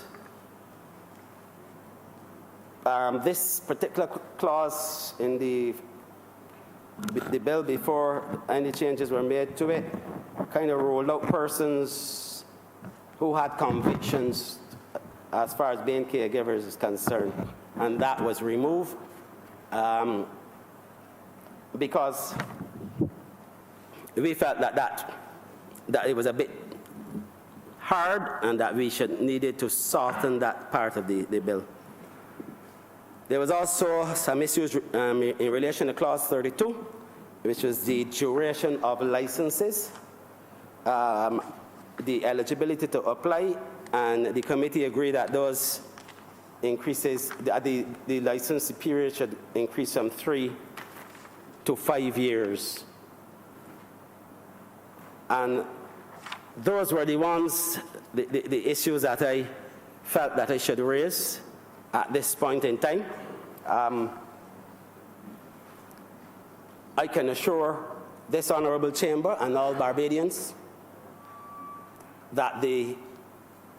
This particular clause in the bill, before any changes were made to it, kind of ruled out persons who had convictions as far as being caregivers is concerned, and that was removed because we felt that it was a bit hard and that we needed to soften that part of the bill. There was also some issues in relation to clause 32, which was the duration of licenses, the eligibility to apply, and the committee agreed that those increases, the license period should increase from 3 to 5 years. And those were the ones, the issues that I felt that I should raise at this point in time. I can assure this honorable chamber and all Barbadians that the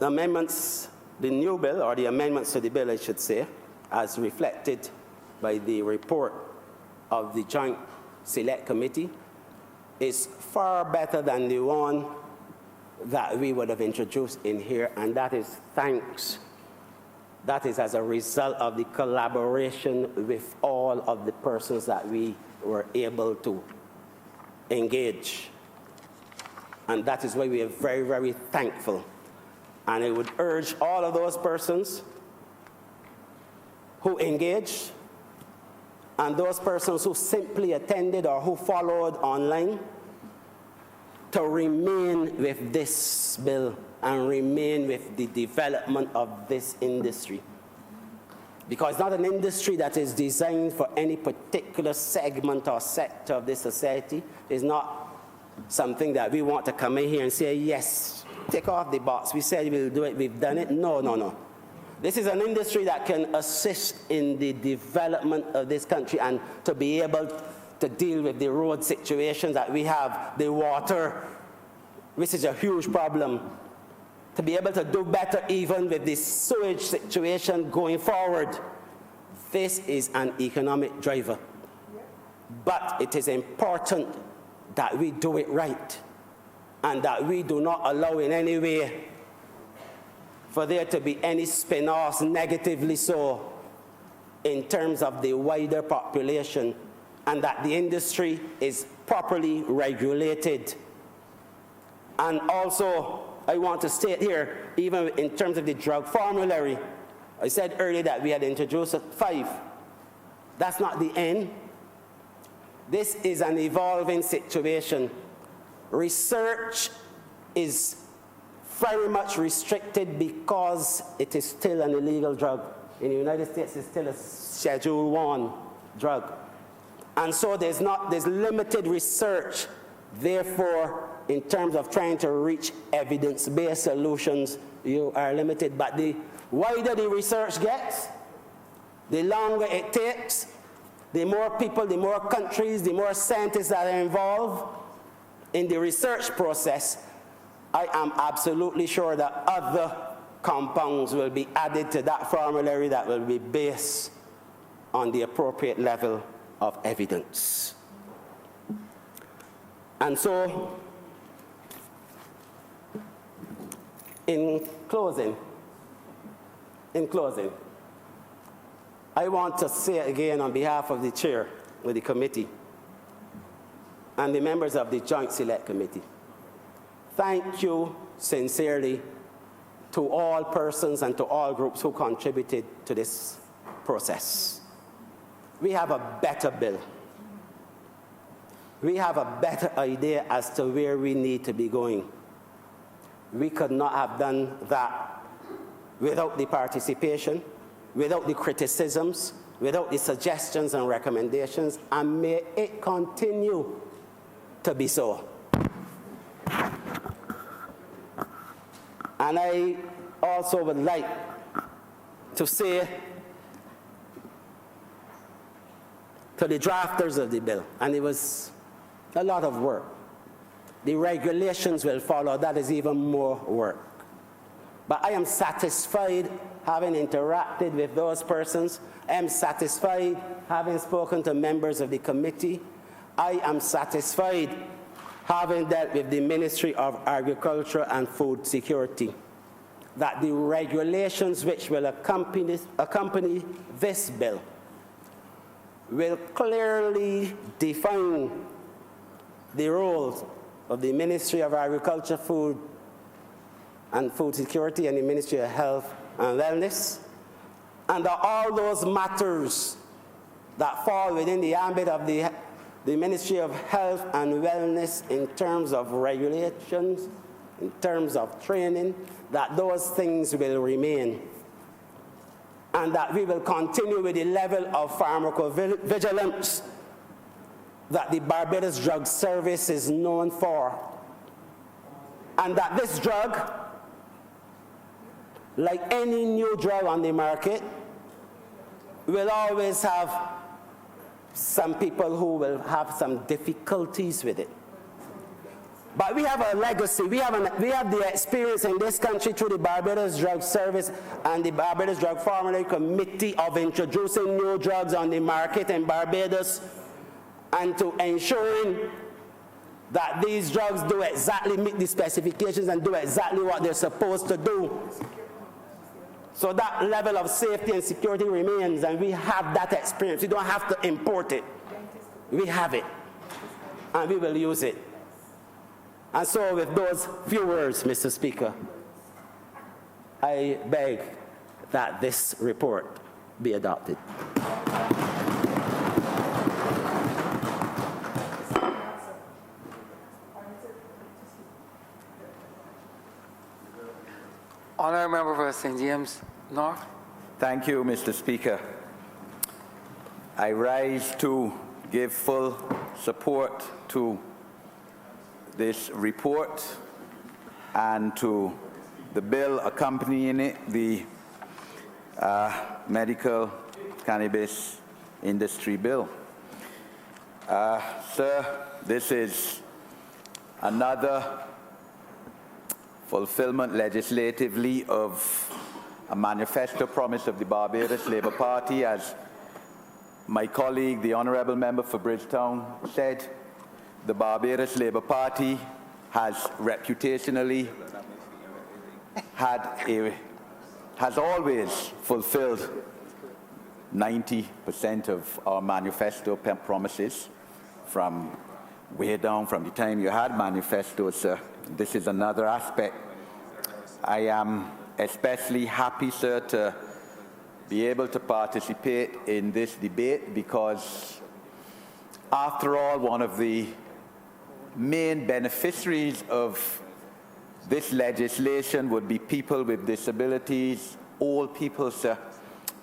amendments, the new bill, or the amendments to the bill, I should say, as reflected by the report of the Joint Select Committee, is far better than the one that we would have introduced in here, and that is thanks. That is as a result of the collaboration with all of the persons that we were able to engage. And that is why we are very, very thankful. And I would urge all of those persons who engaged and those persons who simply attended or who followed online to remain with this bill and remain with the development of this industry. Because it's not an industry that is designed for any particular segment or sector of this society. It's not something that we want to come in here and say, yes, take off the box. We said we'll do it, we've done it. No, no, no. This is an industry that can assist in the development of this country and to be able to deal with the road situations that we have, the water, which is a huge problem, to be able to do better even with the sewage situation going forward. This is an economic driver. But it is important that we do it right and that we do not allow in any way for there to be any spin-offs, negatively so, in terms of the wider population, and that the industry is properly regulated. And also, I want to state here, even in terms of the drug formulary, I said earlier that we had introduced 5. That's not the end. This is an evolving situation. Research is very much restricted because it is still an illegal drug. In the United States, it's still a Schedule I drug. And so there's limited research. Therefore, in terms of trying to reach evidence-based solutions, you are limited. But the wider the research gets, the longer it takes, the more people, the more countries, the more scientists that are involved in the research process, I am absolutely sure that other compounds will be added to that formulary that will be based on the appropriate level of evidence. And so, in closing, I want to say again on behalf of the chair of the committee and the members of the Joint Select Committee, thank you sincerely to all persons and to all groups who contributed to this process. We have a better bill. We have a better idea as to where we need to be going. We could not have done that without the participation, without the criticisms, without the suggestions and recommendations, and may it continue to be so. And I also would like to say to the drafters of the bill, and it was a lot of work. The regulations will follow, that is even more work. But I am satisfied having interacted with those persons. I am satisfied having spoken to members of the committee. I am satisfied having dealt with the Ministry of Agriculture and Food Security, that the regulations which will accompany this bill will clearly define the roles of the Ministry of Agriculture, Food and Food Security and the Ministry of Health and Wellness, and that all those matters that fall within the ambit of the Ministry of Health and Wellness in terms of regulations, in terms of training, that those things will remain. And that we will continue with the level of pharmacovigilance that the Barbados Drug Service is known for. And that this drug, like any new drug on the market, will always have some people who will have some difficulties with it. But we have a legacy. We have the experience in this country through the Barbados Drug Service and the Barbados Drug Formulary Committee of introducing new drugs on the market in Barbados and to ensuring that these drugs do exactly meet the specifications and do exactly what they're supposed to do. So that level of safety and security remains, and we have that experience. We don't have to import it. We have it, and we will use it. And so with those few words, Mr. Speaker, I beg that this report be adopted. Honourable Member for St. James North. Thank you, Mr. Speaker. I rise to give full support to this report and to the bill accompanying it, the medical cannabis industry bill. Sir, this is another fulfillment legislatively of a manifesto promise of the Barbados Labour Party. As my colleague, the Honourable Member for Bridgetown, said, the Barbados Labour Party has reputationally has always fulfilled 90% of our manifesto promises from way down from the time you had manifestos, sir. This is another aspect. I am especially happy, sir, to be able to participate in this debate because, after all, one of the main beneficiaries of this legislation would be people with disabilities, old people, sir,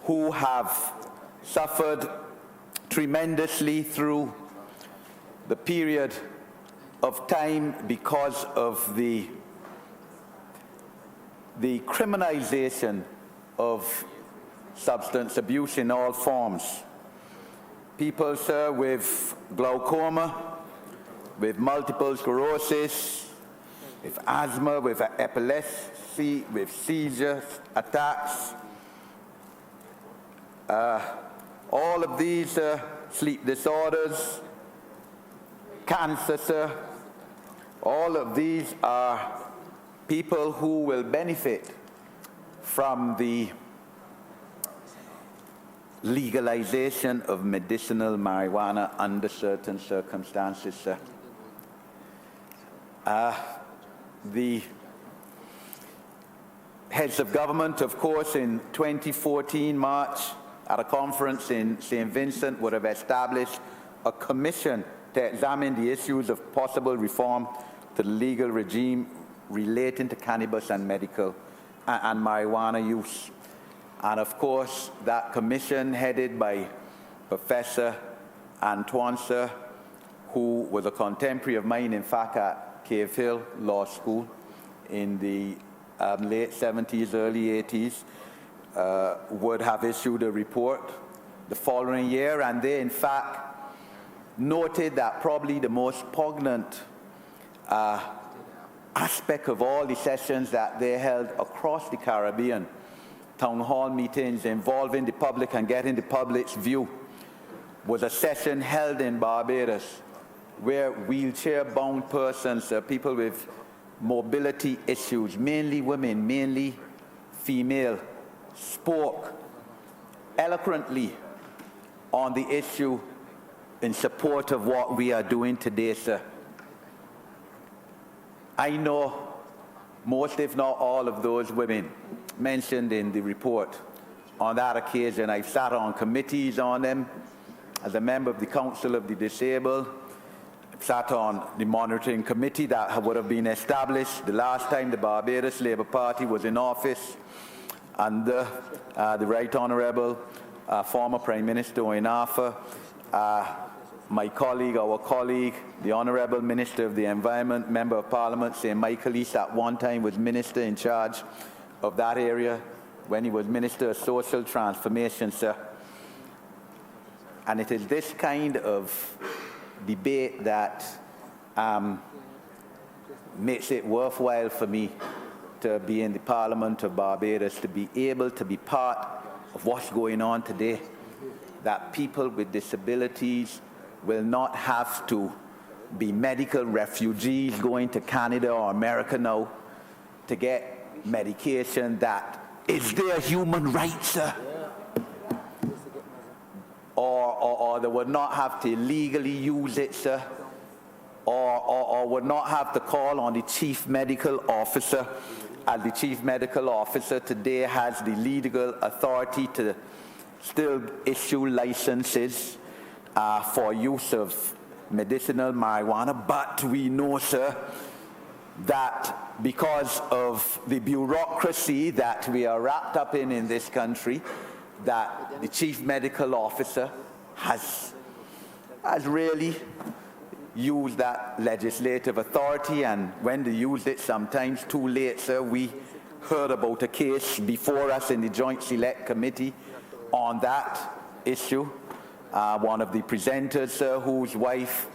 who have suffered tremendously through the period of time because of the criminalization of substance abuse in all forms. People, sir, with glaucoma, with multiple sclerosis, with asthma, with epilepsy, with seizures, attacks, all of these sleep disorders, cancer, sir, all of these are people who will benefit from the legalization of medicinal marijuana under certain circumstances, sir. The heads of government, of course, in 2014 March, at a conference in St. Vincent, would have established a commission to examine the issues of possible reform to the legal regime relating to cannabis and medical and marijuana use. And of course, that commission, headed by Professor Antoine, sir, who was a contemporary of mine, in fact, at Cave Hill Law School in the late 70s, early 80s, would have issued a report the following year, and they, in fact, noted that probably the most poignant aspect of all the sessions that they held across the Caribbean, town hall meetings involving the public and getting the public's view, was a session held in Barbados where wheelchair-bound persons, people with mobility issues, mainly women, mainly female, spoke eloquently on the issue in support of what we are doing today, sir. I know most, if not all, of those women mentioned in the report. On that occasion, I've sat on committees on them as a member of the Council of the Disabled. I've sat on the monitoring committee that would have been established the last time the Barbados Labour Party was in office under the Right Honourable former Prime Minister Owen Arthur. My colleague, our colleague, the Honourable Minister of the Environment, Member of Parliament, St. Michael East, at one time was Minister in charge of that area when he was Minister of Social Transformation, sir. And it is this kind of debate that makes it worthwhile for me to be in the Parliament of Barbados, to be able to be part of what's going on today, that people with disabilities will not have to be medical refugees going to Canada or America now to get medication that is their human right, sir. Or they would not have to illegally use it, sir. Or would not have to call on the chief medical officer, as the chief medical officer today has the legal authority to still issue licenses for use of medicinal marijuana. But we know, sir, that because of the bureaucracy that we are wrapped up in this country, that the chief medical officer has really used that legislative authority, and when they used it, sometimes too late, sir. We heard about a case before us in the Joint Select Committee on that issue. One of the presenters, sir, whose wife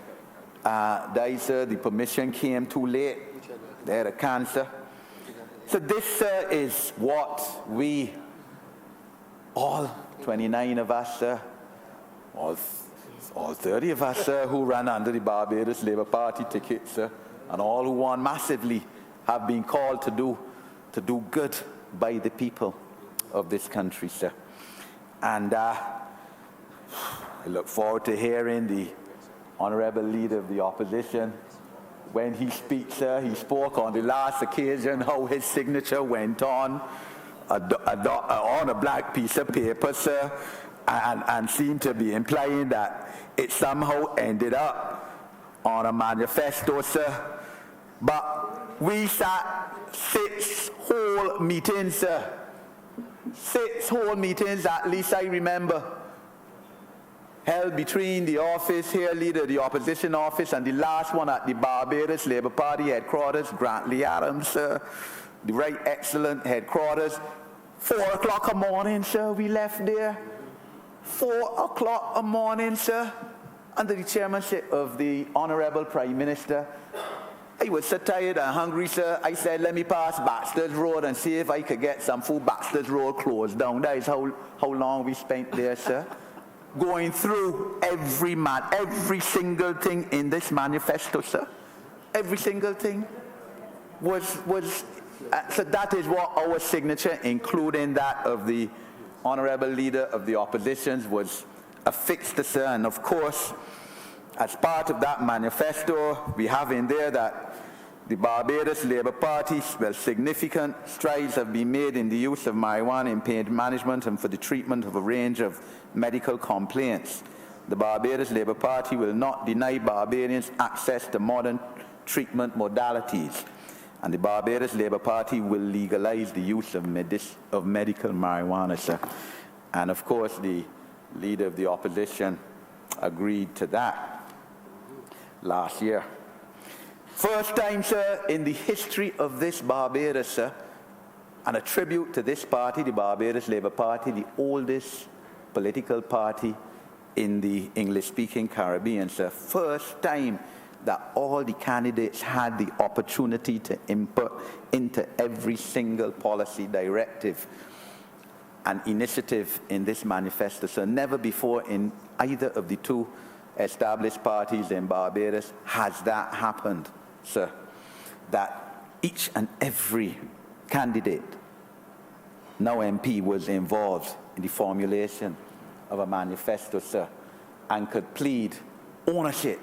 died, sir, the permission came too late. They had a cancer. So this, sir, is what we, all 29 of us, sir, all 30 of us, sir, who ran under the Barbados Labour Party ticket, sir, and all who won massively, have been called to do good by the people of this country, sir. And I look forward to hearing the Honourable Leader of the Opposition. When he speaks, sir, he spoke on the last occasion how his signature went on a black piece of paper, sir, and seemed to be implying that it somehow ended up on a manifesto, sir. But we sat 6 whole meetings, sir. 6 whole meetings, at least I remember, held between the office here, leader of the opposition office, and the last one at the Barbados Labour Party headquarters, Grantley Adams, sir, the right excellent headquarters. 4 o'clock a morning, sir, we left there. 4 o'clock a morning, sir, under the chairmanship of the Honourable Prime Minister. I was so tired and hungry, sir. I said, let me pass Baxter's Road and see if I could get some food. Baxter's Road closed down. That is how long we spent there, sir. Going through every single thing in this manifesto, sir. Every single thing was so that is what our signature, including that of the Honourable Leader of the Opposition, was affixed, sir. And of course, as part of that manifesto, we have in there that the Barbados Labour Party, well, significant strides have been made in the use of marijuana in pain management and for the treatment of a range of medical complaints. The Barbados Labour Party will not deny Barbadians access to modern treatment modalities, and the Barbados Labour Party will legalize the use of medical marijuana, sir. And of course, the Leader of the Opposition agreed to that last year. First time, sir, in the history of this Barbados, sir, and a tribute to this party, the Barbados Labour Party, the oldest political party in the English-speaking Caribbean, sir. First time that all the candidates had the opportunity to input into every single policy directive and initiative in this manifesto, sir. Never before in either of the 2 established parties in Barbados has that happened, sir. That each and every candidate, now MP, was involved in the formulation of a manifesto, sir, and could plead ownership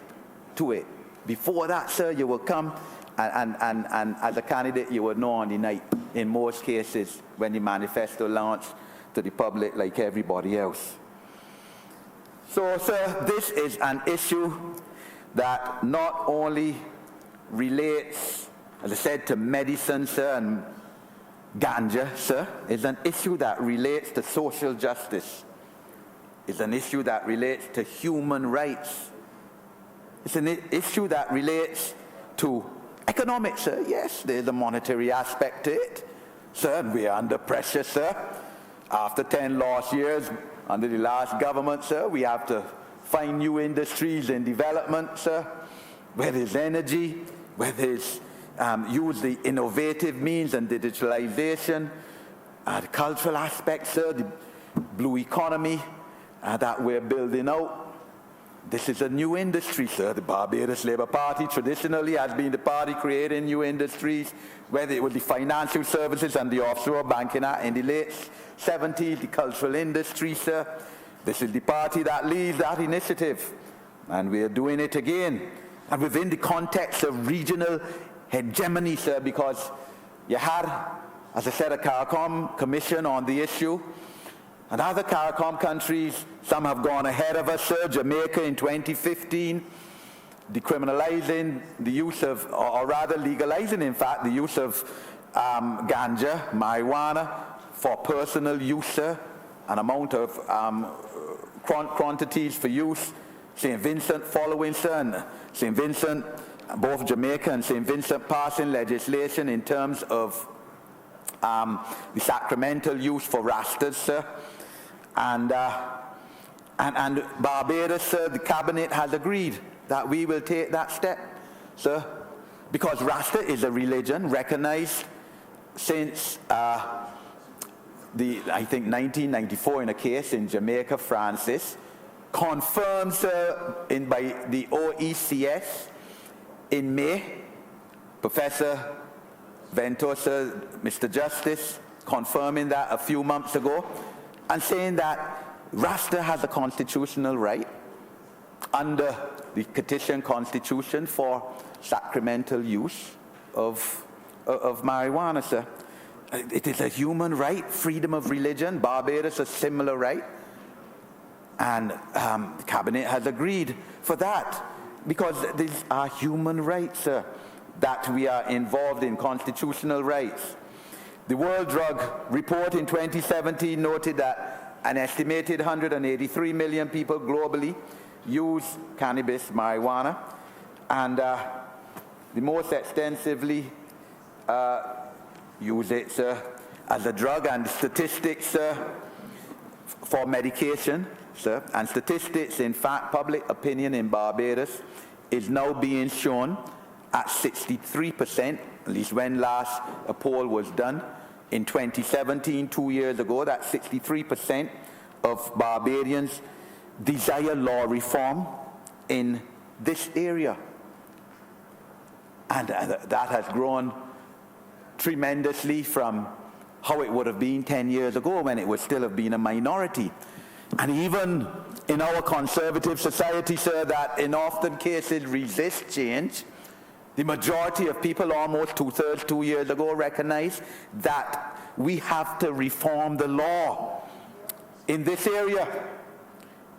to it. Before that, sir, you will come and as a candidate, you would know on the night, in most cases, when the manifesto launched to the public like everybody else. So, sir, this is an issue that not only relates, as I said, to medicine, sir, and ganja, sir. It's an issue that relates to social justice. It's an issue that relates to human rights. It's an issue that relates to economics, sir. Yes, there's a monetary aspect to it, sir, and we are under pressure, sir. After 10 lost years under the last government, sir, we have to find new industries in development, sir, where there's energy, where there's use the innovative means and digitalization, the cultural aspects, sir, the blue economy that we're building out. This is a new industry, sir. The Barbados Labour Party traditionally has been the party creating new industries, whether it was the financial services and the offshore banking in the late 70s, the cultural industry, sir. This is the party that leads that initiative, and we are doing it again. And within the context of regional hegemony, sir, because you had, as I said, a CARICOM commission on the issue, and other CARICOM countries, some have gone ahead of us, sir. Jamaica in 2015 decriminalizing the use of, or rather legalizing, in fact, the use of ganja, marijuana, for personal use, an amount of quantities for use. St. Vincent following, and St. Vincent, both Jamaica and St. Vincent passing legislation in terms of the sacramental use for Rastas, sir. And Barbados, sir, the cabinet has agreed that we will take that step, sir, because Rasta is a religion recognized since I think 1994 in a case in Jamaica, Francis, confirmed, sir, by the OECS in May. Professor Ventosa, Mr. Justice, confirming that a few months ago, and saying that Rasta has a constitutional right under the Petition Constitution for sacramental use of marijuana, sir. It is a human right, freedom of religion. Barbados a similar right. And the cabinet has agreed for that because these are human rights, sir, that we are involved in, constitutional rights. The World Drug Report in 2017 noted that an estimated 183 million people globally use cannabis, marijuana, and the most extensively use it, sir, as a drug, and statistics, sir, for medication, sir, and statistics, in fact, public opinion in Barbados is now being shown at 63%, at least when last a poll was done in 2017, 2 years ago, that 63% of Barbadians desire law reform in this area. And that has grown tremendously from how it would have been 10 years ago when it would still have been a minority. And even in our conservative society, sir, that in often cases resist change, the majority of people, almost 2/3, 2 years ago, recognized that we have to reform the law in this area.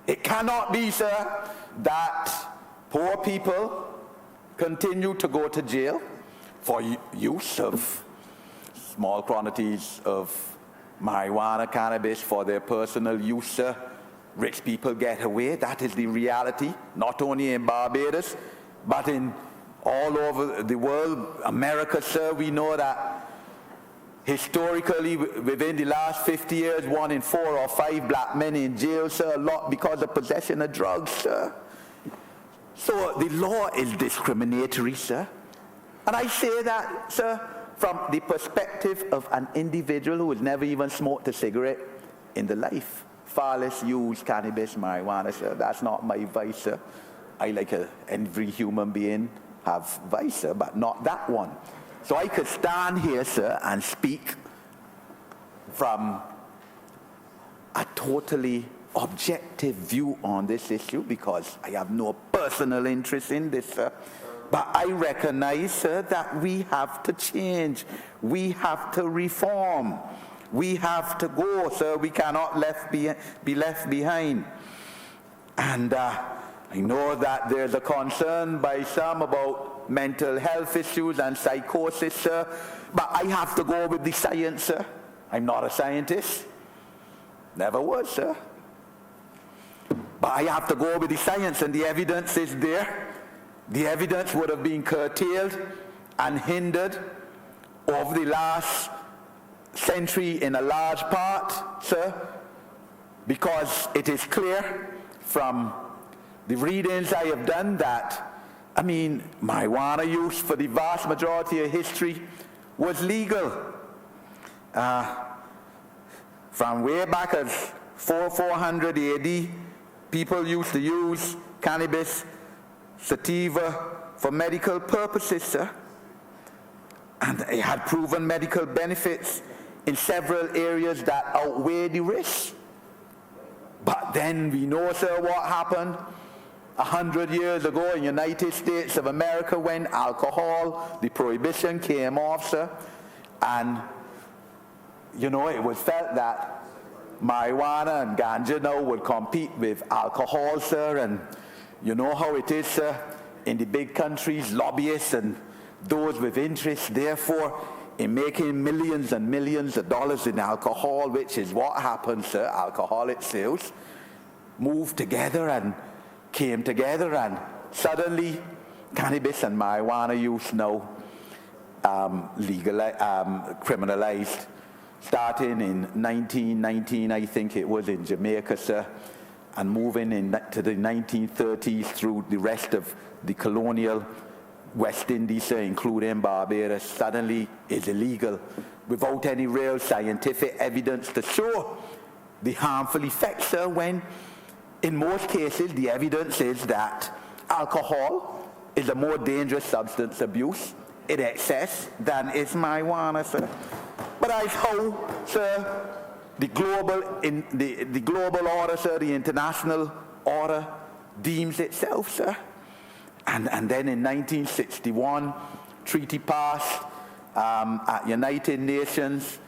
It cannot be, sir, that poor people continue to go to jail for use of small quantities of marijuana, cannabis for their personal use, sir. Rich people get away. That is the reality, not only in Barbados, but in all over the world. America, sir, we know that historically, within the last 50 years, 1 in 4 or 5 black men in jail, sir, a lot because of possession of drugs, sir. So the law is discriminatory, sir. And I say that, sir, from the perspective of an individual who has never even smoked a cigarette in their life. Far less use cannabis, marijuana, sir. That's not my vice, sir. I, like every human being, have vice, sir, but not that one. So I could stand here, sir, and speak from a totally objective view on this issue because I have no personal interest in this, sir. But I recognize, sir, that we have to change. We have to reform. We have to go, sir. We cannot be left behind. And I know that there's a concern by some about mental health issues and psychosis, sir. But I have to go with the science, sir. I'm not a scientist. Never was, sir. But I have to go with the science, and the evidence is there. The evidence would have been curtailed and hindered over the last century in a large part, sir, because it is clear from the readings I have done that, marijuana use for the vast majority of history was legal. From way back as 400 AD, people used to use cannabis, sativa for medical purposes, sir. And it had proven medical benefits in several areas that outweigh the risks. But then we know, sir, what happened 100 years ago in the United States of America when alcohol, the prohibition came off, sir. And, it was felt that marijuana and ganja now would compete with alcohol, sir. And you know how it is, sir. in the big countries, lobbyists and those with interest, therefore, in making millions and millions of dollars in alcohol, which is what happens, sir, alcoholic sales, moved together and came together, and suddenly cannabis and marijuana use now criminalized, starting in 1919, I think it was, in Jamaica, sir, and moving to the 1930s through the rest of the colonial West Indies, sir, including Barbados, suddenly is illegal without any real scientific evidence to show the harmful effects, sir, when in most cases the evidence is that alcohol is a more dangerous substance abuse in excess than is marijuana, sir. But I hope, sir, the global order, sir, the international order deems itself, sir. And then in 1961, treaty passed at United Nations,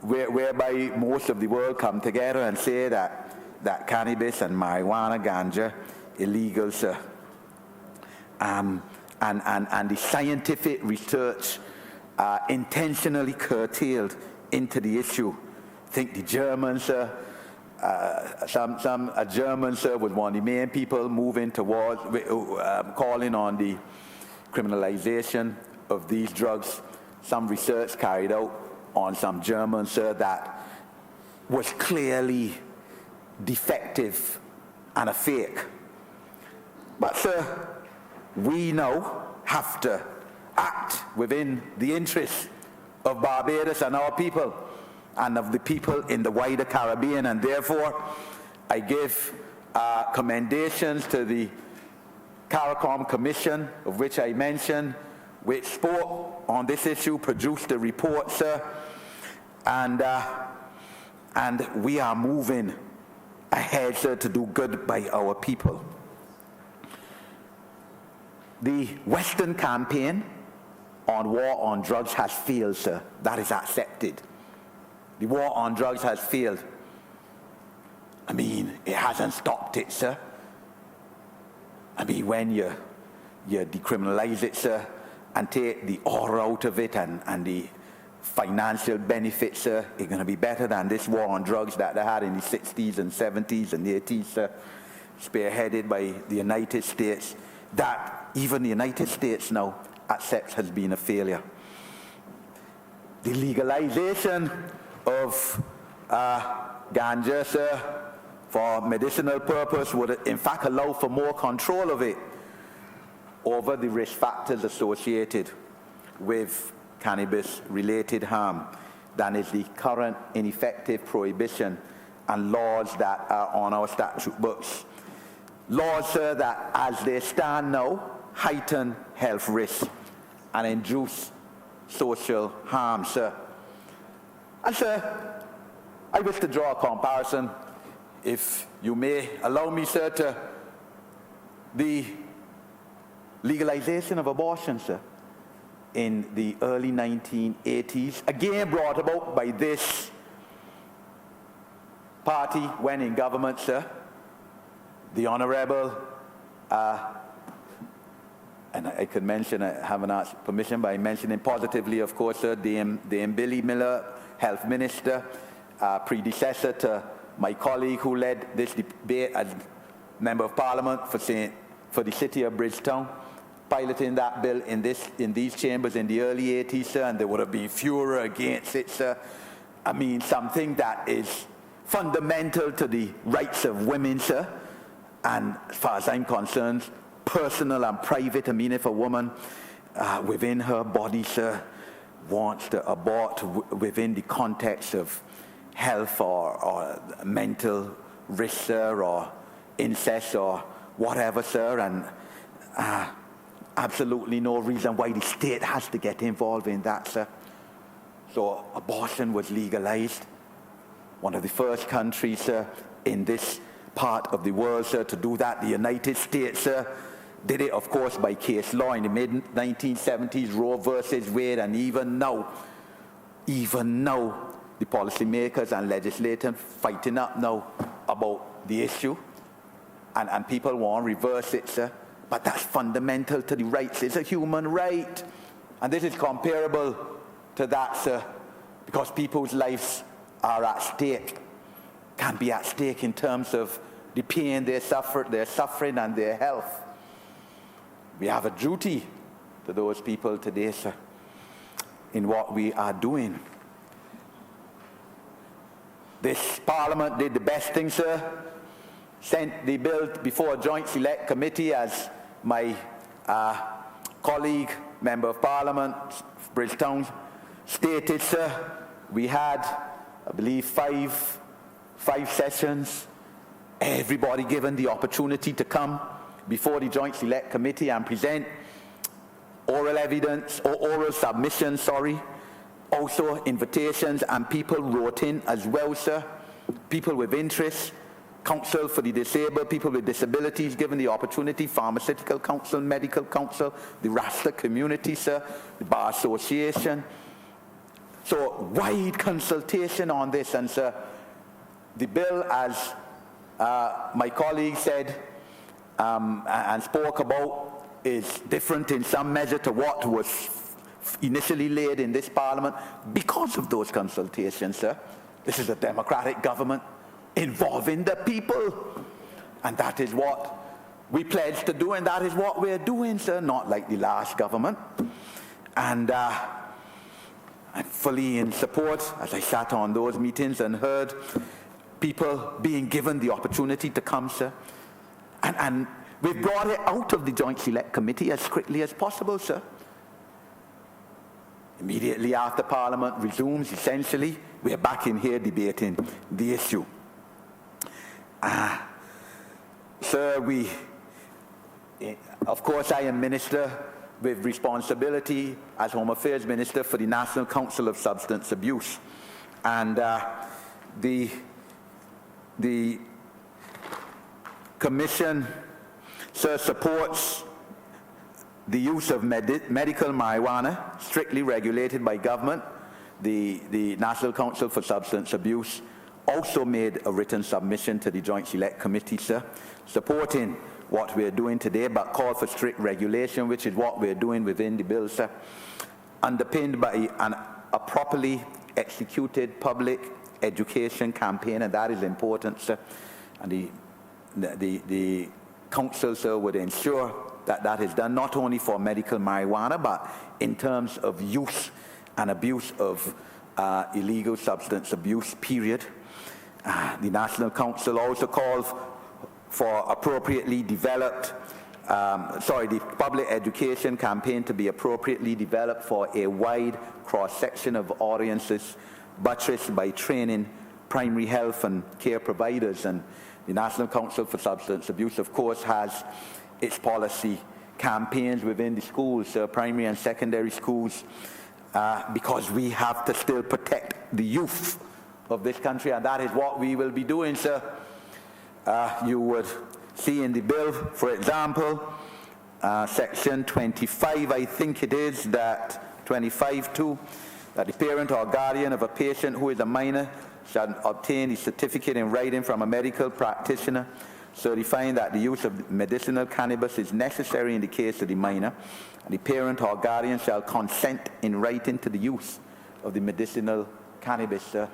whereby most of the world come together and say that cannabis and marijuana, ganja, illegal, sir. And the scientific research intentionally curtailed into the issue. I think the Germans, a German, sir, was one of the main people moving towards calling on the criminalization of these drugs. Some research carried out on some Germans, sir, that was clearly defective and a fake. But, sir, we now have to act within the interests of Barbados and our people and of the people in the wider Caribbean, and therefore I give commendations to the CARICOM Commission, of which I mentioned, which spoke on this issue, produced a report, sir, and we are moving ahead, sir, to do good by our people. The Western campaign on war on drugs has failed, sir. That is accepted. The war on drugs has failed. I mean, it hasn't stopped it, sir. I mean, when you decriminalize it, sir, and take the aura out of it and the financial benefits, sir, it's going to be better than this war on drugs that they had in the 60s and 70s and 80s, sir, spearheaded by the United States, that even the United States now accepts has been a failure. The legalization of ganja, sir, for medicinal purpose would in fact allow for more control of it over the risk factors associated with cannabis-related harm than is the current ineffective prohibition and laws that are on our statute books. Laws, sir, that as they stand now, heighten health risks and induce social harm, sir. And, sir, I wish to draw a comparison, if you may allow me, sir, to the legalization of abortion, sir, in the early 1980s, again brought about by this party when in government, sir, the Honorable, and I could mention, I haven't asked permission, by mentioning positively, of course, sir, Dame Billy Miller, Health Minister, predecessor to my colleague who led this debate as Member of Parliament for the city of Bridgetown, piloting that bill in these chambers in the early 80s, sir, and there would have been furor against it, sir. I mean, something that is fundamental to the rights of women, sir, and as far as I'm concerned, personal and private. I mean, if a woman within her body, sir, wants to abort within the context of health or mental risk, sir, or incest or whatever, sir, and absolutely no reason why the state has to get involved in that, sir. So abortion was legalized. One of the first countries, sir, in this part of the world, sir, to do that. The United States, sir, did it, of course, by case law in the mid-1970s, Roe versus Wade, and even now, the policymakers and legislators fighting up now about the issue, and people want to reverse it, sir. But that's fundamental to the rights. It's a human right. And this is comparable to that, sir, because people's lives are at stake, can be at stake in terms of the pain they're suffering and their health. We have a duty to those people today, sir, in what we are doing. This Parliament did the best thing, sir. Sent the bill before a joint select committee, as my colleague, Member of Parliament, Bridgetown, stated, sir. We had, I believe, five sessions. Everybody given the opportunity to come before the joint select committee and present oral evidence, or oral submissions, sorry. Also invitations, and people wrote in as well, sir. People with interest. Council for the Disabled, people with disabilities given the opportunity, Pharmaceutical Council, Medical Council, the Rasta community, sir, the Bar Association. So wide consultation on this, and sir, the bill, as my colleague said and spoke about, is different in some measure to what was initially laid in this Parliament because of those consultations, sir. This is a democratic government involving the people. And that is what we pledged to do, and that is what we're doing, sir, not like the last government. And I'm fully in support, as I sat on those meetings and heard people being given the opportunity to come, sir. And we've brought it out of the Joint Select Committee as quickly as possible, sir. Immediately after Parliament resumes, essentially, we're back in here debating the issue. Sir, of course, I am Minister with responsibility as Home Affairs Minister for the National Council of Substance Abuse. And the Commission, sir, supports the use of medical marijuana, strictly regulated by government. The National Council for Substance Abuse also made a written submission to the Joint Select Committee, sir, supporting what we're doing today, but called for strict regulation, which is what we're doing within the bill, sir, underpinned by a properly executed public education campaign, and that is important, sir. And the council, sir, would ensure that that is done not only for medical marijuana, but in terms of use and abuse of illegal substance abuse, period. The National Council also calls for appropriately developed, the public education campaign to be appropriately developed for a wide cross-section of audiences, buttressed by training primary health and care providers. And the National Council for Substance Abuse, of course, has its policy campaigns within the schools, primary and secondary schools, because we have to still protect the youth of this country, and that is what we will be doing, sir. You would see in the bill, for example, section 25, I think it is, that 25.2, that the parent or guardian of a patient who is a minor shall obtain the certificate in writing from a medical practitioner certifying that the use of medicinal cannabis is necessary in the case of the minor, and the parent or guardian shall consent in writing to the use of the medicinal cannabis, sir.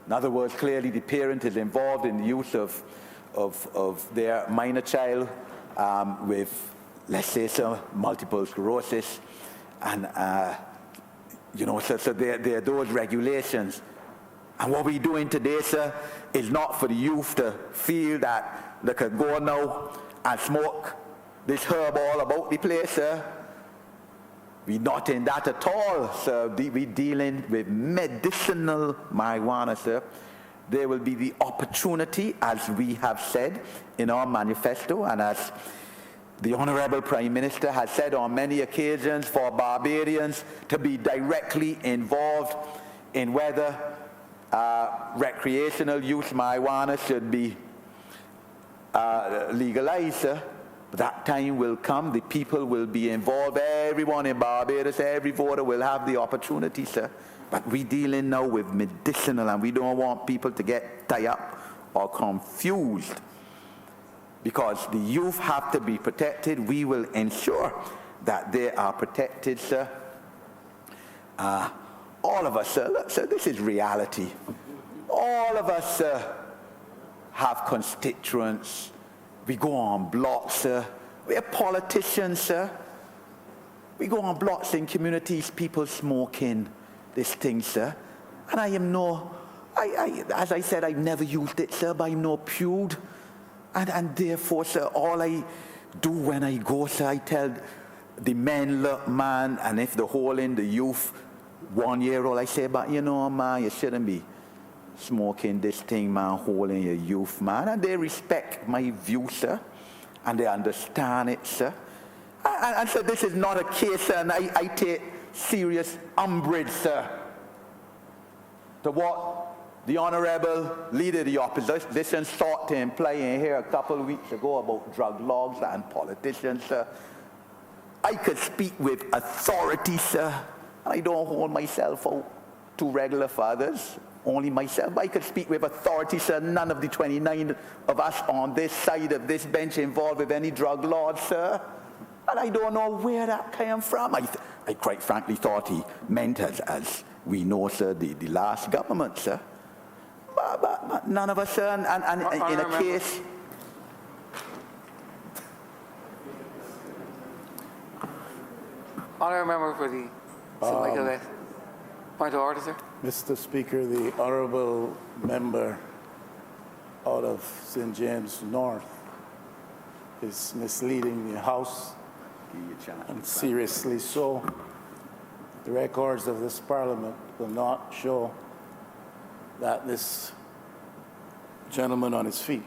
In other words, clearly the parent is involved in the use of their minor child with, let's say, some multiple sclerosis, and so there are those regulations. And what we're doing today, sir, is not for the youth to feel that they could go now and smoke this herb all about the place, sir. We're not in that at all, sir. We're dealing with medicinal marijuana, sir. There will be the opportunity, as we have said in our manifesto, and as the Honorable Prime Minister has said on many occasions, for Barbadians to be directly involved in whether recreational use marijuana should be legalized, sir. That time will come, the people will be involved, everyone in Barbados, every voter will have the opportunity, sir. But we're dealing now with medicinal, and we don't want people to get tied up or confused because the youth have to be protected. We will ensure that they are protected, sir. All of us, sir, look, sir, this is reality. All of us, sir, have constituents. We go on blocks, sir. We're politicians, sir. We go on blocks in communities, people smoking this thing, sir. And I am as I said, I've never used it, sir, but I'm no prude. And therefore, sir, all I do when I go, sir, I tell the men, look, man, and if the whole in the youth, 1 year old, I say, but you know, man, you shouldn't be smoking this thing, man, holding your youth, man. And they respect my view, sir, and they understand it, sir. And so this is not a case, sir, and I take serious umbrage, sir, to what the Honourable Leader of the Opposition sought to imply in here a couple of weeks ago about drug laws and politicians, sir. I could speak with authority, sir. I don't hold myself out to regular fathers, only myself. But I could speak with authority, sir. None of the 29 of us on this side of this bench involved with any drug laws, sir. And I don't know where that came from. I quite frankly thought he meant as we know, sir, the last government, sir. But none of us, sir, and in a case... Honourable member for the St. Point of order, sir. Mr. Speaker, the honourable member out of St. James North is misleading the House, and seriously so. The records of this Parliament will not show that this gentleman on his feet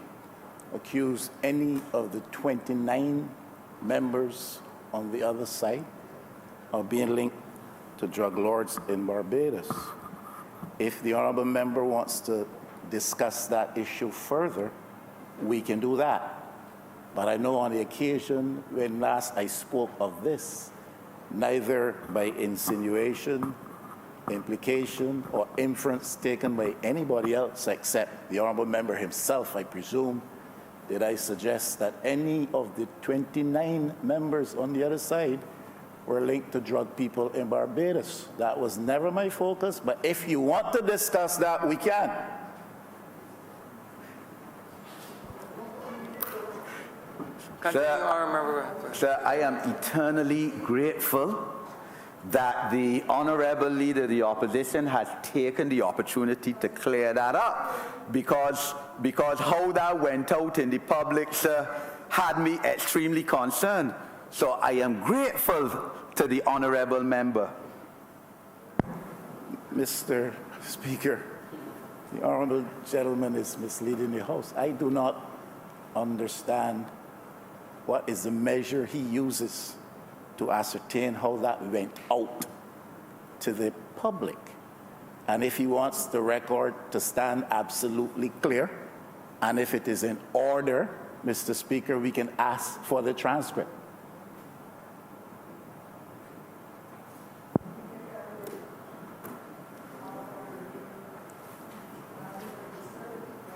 accused any of the 29 members on the other side of being linked to drug lords in Barbados. If the honourable member wants to discuss that issue further, we can do that. But I know on the occasion when last I spoke of this, neither by insinuation, implication, or inference taken by anybody else except the honourable member himself, I presume, did I suggest that any of the 29 members on the other side were linked to drug people in Barbados. That was never my focus, but if you want to discuss that, we can. Continue, honourable member. Sir, I am eternally grateful that the Honourable Leader of the Opposition has taken the opportunity to clear that up, because how that went out in the public, sir, had me extremely concerned. So I am grateful to the honourable member. Mr. Speaker, the honourable gentleman is misleading the House. I do not understand what is the measure he uses to ascertain how that went out to the public. And if he wants the record to stand absolutely clear, and if it is in order, Mr. Speaker, we can ask for the transcript.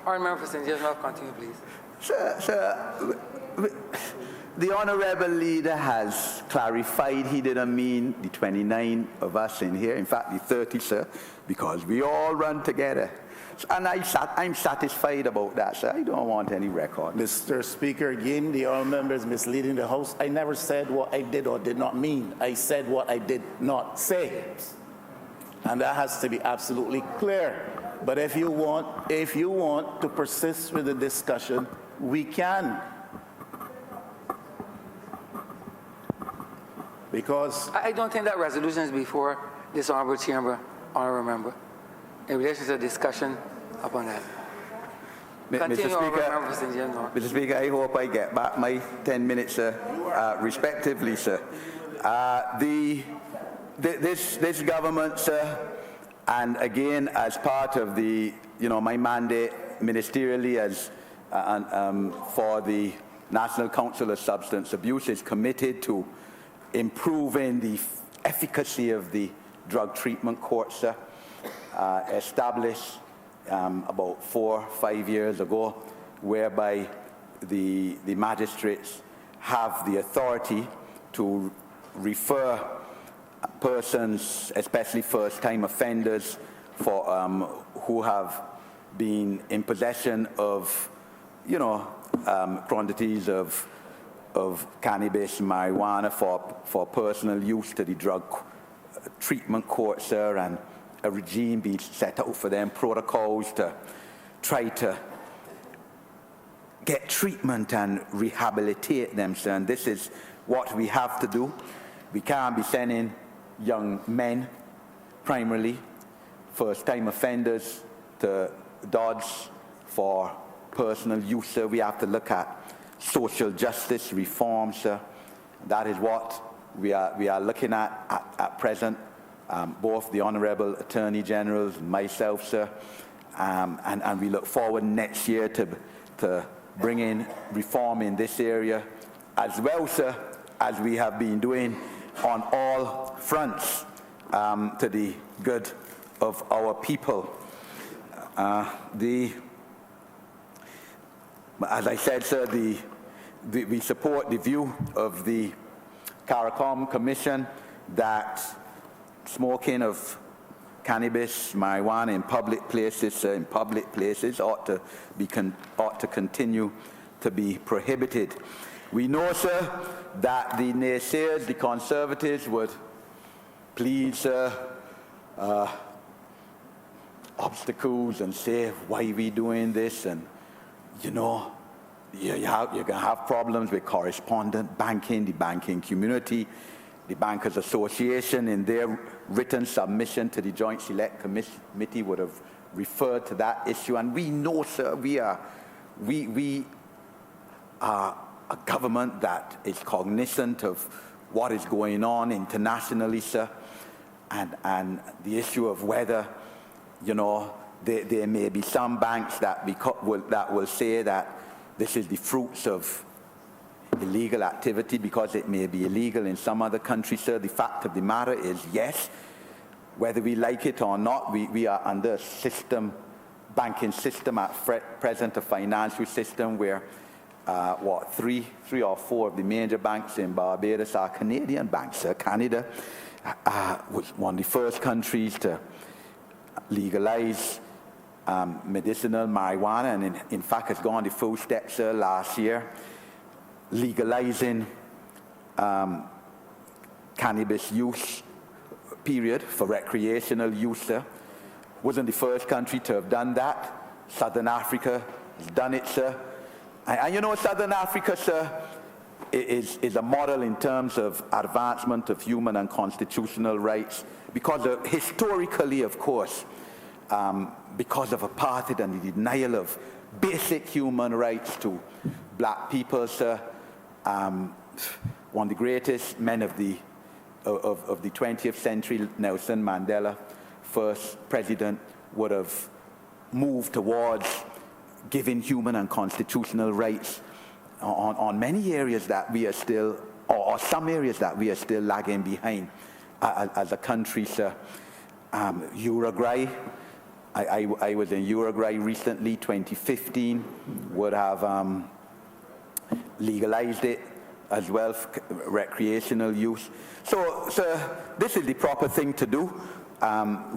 Honourable member for St. James North, continue, please. Sir, the Honourable Leader has clarified he didn't mean the 29 of us in here, in fact the 30, sir, because we all run together. And I'm satisfied about that, sir. I don't want any record. Mr. Speaker, again, the honourable member is misleading the House. I never said what I did or did not mean. I said what I did not say. And that has to be absolutely clear. But if you want to persist with the discussion, we can. Because I don't think that resolution is before this honourable chamber, honourable member, in relation to the discussion upon that. Continue, honourable member for St. James North. Mr. Speaker, I hope I get back my 10 minutes, sir, respectively, sir. This government, sir, and again, as part of the, my mandate ministerially as for the National Council of Substance Abuse, is committed to improving the efficacy of the drug treatment court, sir, established about 4 or 5 years ago, whereby the magistrates have the authority to refer persons, especially first-time offenders, for who have been in possession of, quantities of cannabis, marijuana for personal use to the drug treatment court, sir, and a regime being set out for them, protocols to try to get treatment and rehabilitate them, sir. And this is what we have to do. We can't be sending young men, primarily first-time offenders, to Dodds for personal use, sir. We have to look at social justice reform, sir. That is what we are looking at present. Both the Honourable Attorney General and myself, sir, and we look forward next year to bringing reform in this area as well, sir, as we have been doing on all fronts to the good of our people. As I said, sir, we support the view of the CARICOM Commission that smoking of cannabis, marijuana in public places ought to continue to be prohibited. We know, sir, that the naysayers, the conservatives, would plead, sir, obstacles and say, why are we doing this? And, you're going to have problems with correspondent banking, the banking community. The Bankers Association, in their written submission to the Joint Select Committee, would have referred to that issue. And we know, sir, we are a government that is cognizant of what is going on internationally, sir, and the issue of whether, there may be some banks that will say that this is the fruits of illegal activity because it may be illegal in some other country, sir. The fact of the matter is, yes, whether we like it or not, we are under a banking system at present, a financial system where, three or four of the major banks in Barbados are Canadian banks, sir. Canada was one of the first countries to legalize medicinal marijuana, and in fact has gone the full steps, sir, last year, legalizing cannabis use, period, for recreational use, sir. Wasn't the first country to have done that. Southern Africa has done it, sir. And Southern Africa, sir, is a model in terms of advancement of human and constitutional rights because historically, of course, because of apartheid and the denial of basic human rights to black people, sir. One of the greatest men of the 20th century, Nelson Mandela, first president, would have moved towards giving human and constitutional rights on many areas that we are still, or some areas that we are still lagging behind as a country, sir. Uruguay, I was in Uruguay recently, 2015, would have legalized it as well for recreational use. So, sir, this is the proper thing to do.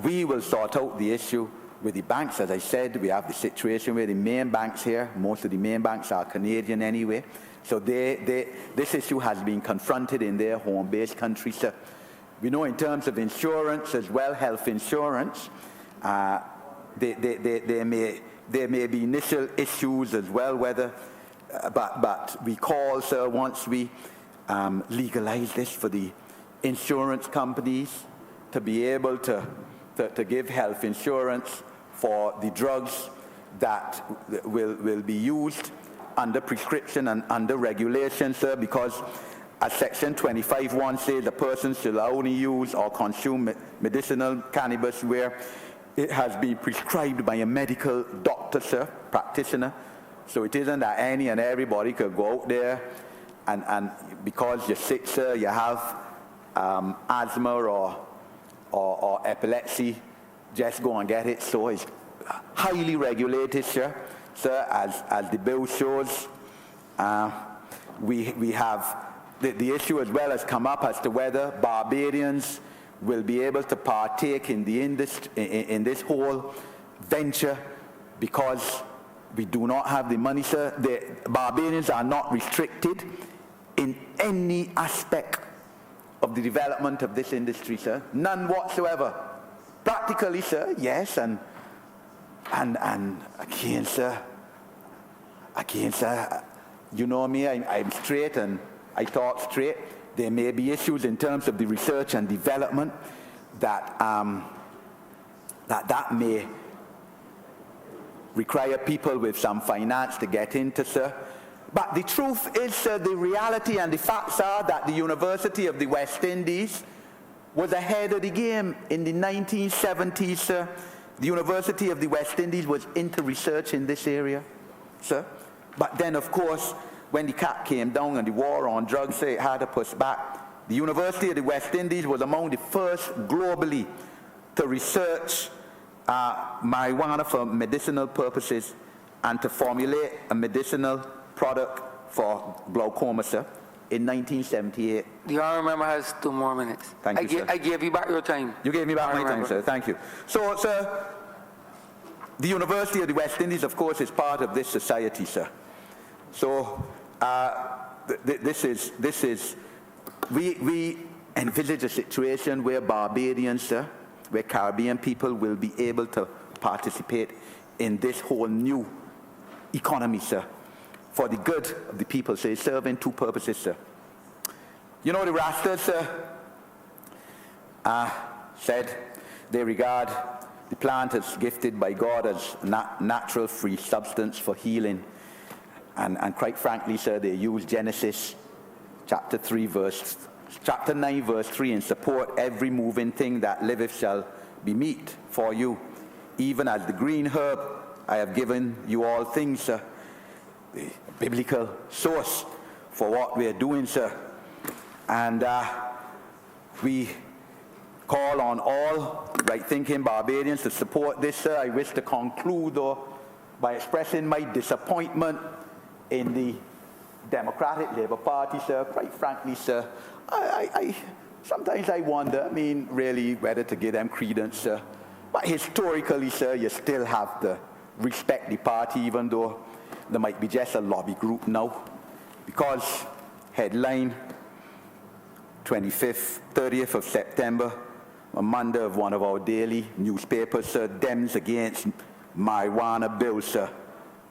We will sort out the issue with the banks. As I said, we have the situation where the main banks here, most of the main banks are Canadian anyway, so this issue has been confronted in their home-based country, sir. We know in terms of insurance as well, health insurance, there may be initial issues as well, whether, but we call, sir, once we legalize this, for the insurance companies to be able to give health insurance for the drugs that will be used under prescription and under regulation, sir, because as Section 25(1) says, the person shall only use or consume medicinal cannabis where it has been prescribed by a medical doctor, sir, practitioner. So it isn't that any and everybody could go out there and because you're sick, sir, you have asthma or epilepsy, just go and get it. So it's highly regulated, sir, as the bill shows. We have the issue as well has come up as to whether Barbadians will be able to partake in the in this whole venture because we do not have the money, sir. The Barbadians are not restricted in any aspect of the development of this industry, sir. None whatsoever. Practically, sir, yes, and again, sir, you know me, I'm straight and I talk straight. There may be issues in terms of the research and development that that may require people with some finance to get into, sir. But the truth is, sir, the reality and the facts are that the University of the West Indies was ahead of the game in the 1970s, sir. The University of the West Indies was into research in this area, sir. But then, of course, when the cap came down and the war on drugs, it had to push back. The University of the West Indies was among the first globally to research marijuana for medicinal purposes and to formulate a medicinal product for glaucoma, sir, in 1978. The honourable member has 2 more minutes. Thank you, sir. I gave you back your time. You gave me back my Honourable time, member. sir. Thank you. So, sir, the University of the West Indies, of course, is part of this society, sir. So, we envisage a situation where Barbadians, sir, where Caribbean people will be able to participate in this whole new economy, sir, for the good of the people, sir, serving 2 purposes, sir. You know, the Rastas, sir, said they regard the plant as gifted by God as natural free substance for healing. And quite frankly, sir, they use Genesis chapter 9, verse 3, in support. Every moving thing that liveth shall be meat for you. Even as the green herb, I have given you all things, sir. The biblical source for what we are doing, sir. And we call on all right-thinking Barbadians to support this, sir. I wish to conclude, though, by expressing my disappointment in the Democratic Labour Party, sir. Quite frankly, sir, sometimes I wonder, really, whether to give them credence, sir. But historically, sir, you still have to respect the party, even though there might be just a lobby group now. Because headline, 30th of September, a Monday of one of our daily newspapers, sir, Dems against marijuana bill, sir.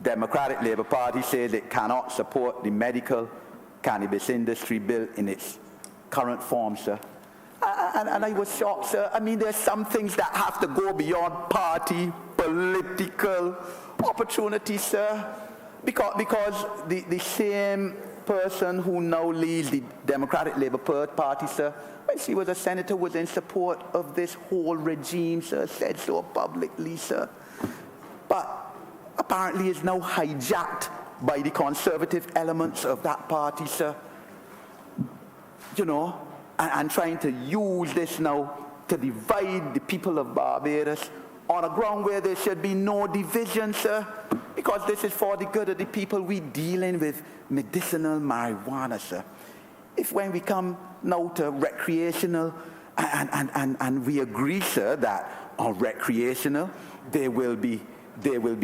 Democratic Labour Party says it cannot support the medical cannabis industry bill in its current form, sir. And I was shocked, sir. There's some things that have to go beyond party, political opportunity, sir. Because the same person who now leads the Democratic Labour Party, sir, when she was a senator, was in support of this whole regime, sir, said so publicly, sir. But apparently is now hijacked by the conservative elements of that party, sir. You know, and trying to use this now to divide the people of Barbados on a ground where there should be no division, sir. Because this is for the good of the people. We dealing with medicinal marijuana, sir. If when we come now to recreational, and we agree, sir, that on recreational, there will be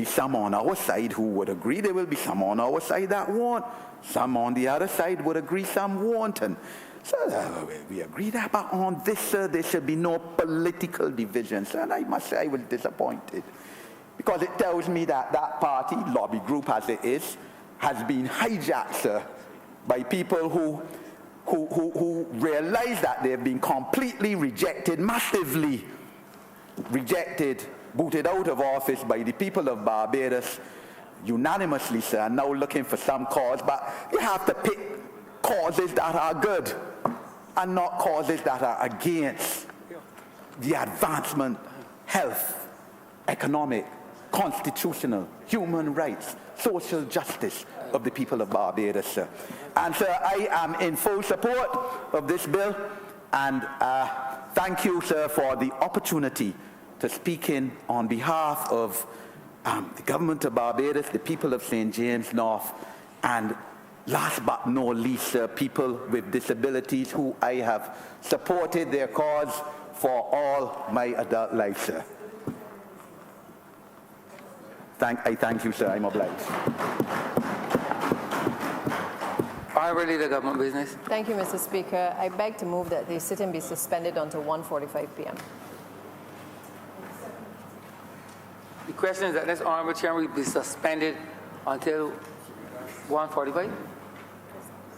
some on our side who would agree. There will be some on our side that won't. Some on the other side would agree, some won't. And so we agree that, but on this, sir, there should be no political divisions. And I must say I was disappointed. Because it tells me that that party, lobby group as it is, has been hijacked, sir, by people who realize that they've been completely rejected, massively rejected, booted out of office by the people of Barbados unanimously, sir, and now looking for some cause. But you have to pick causes that are good and not causes that are against the advancement, health, economic, constitutional, human rights, social justice of the people of Barbados, sir. And sir, I am in full support of this bill, and thank you, sir, for the opportunity to speak in on behalf of the government of Barbados, the people of St. James North, and last but not least, people with disabilities who I have supported their cause for all my adult life, sir. I thank you, sir. I'm obliged. Honorable Leader, Government Business. Thank you, Mr. Speaker. I beg to move that the sit-in be suspended until 1:45 p.m. The question is that this honorable chairman will be suspended until 1:45?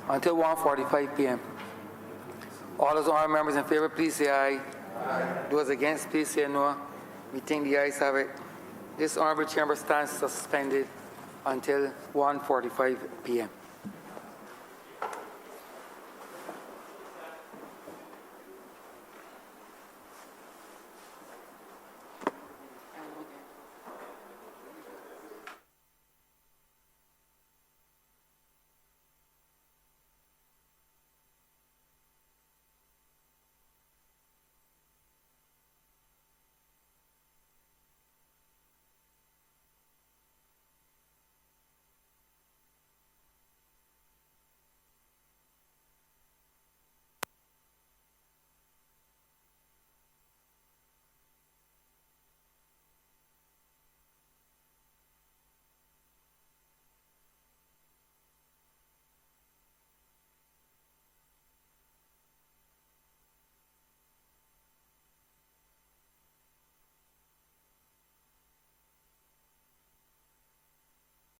Until 1:45 p.m. All those honorable members in favor, please say aye. Those against, please say no. We think the ayes have it. This honorable chamber stands suspended until 1:45 p.m.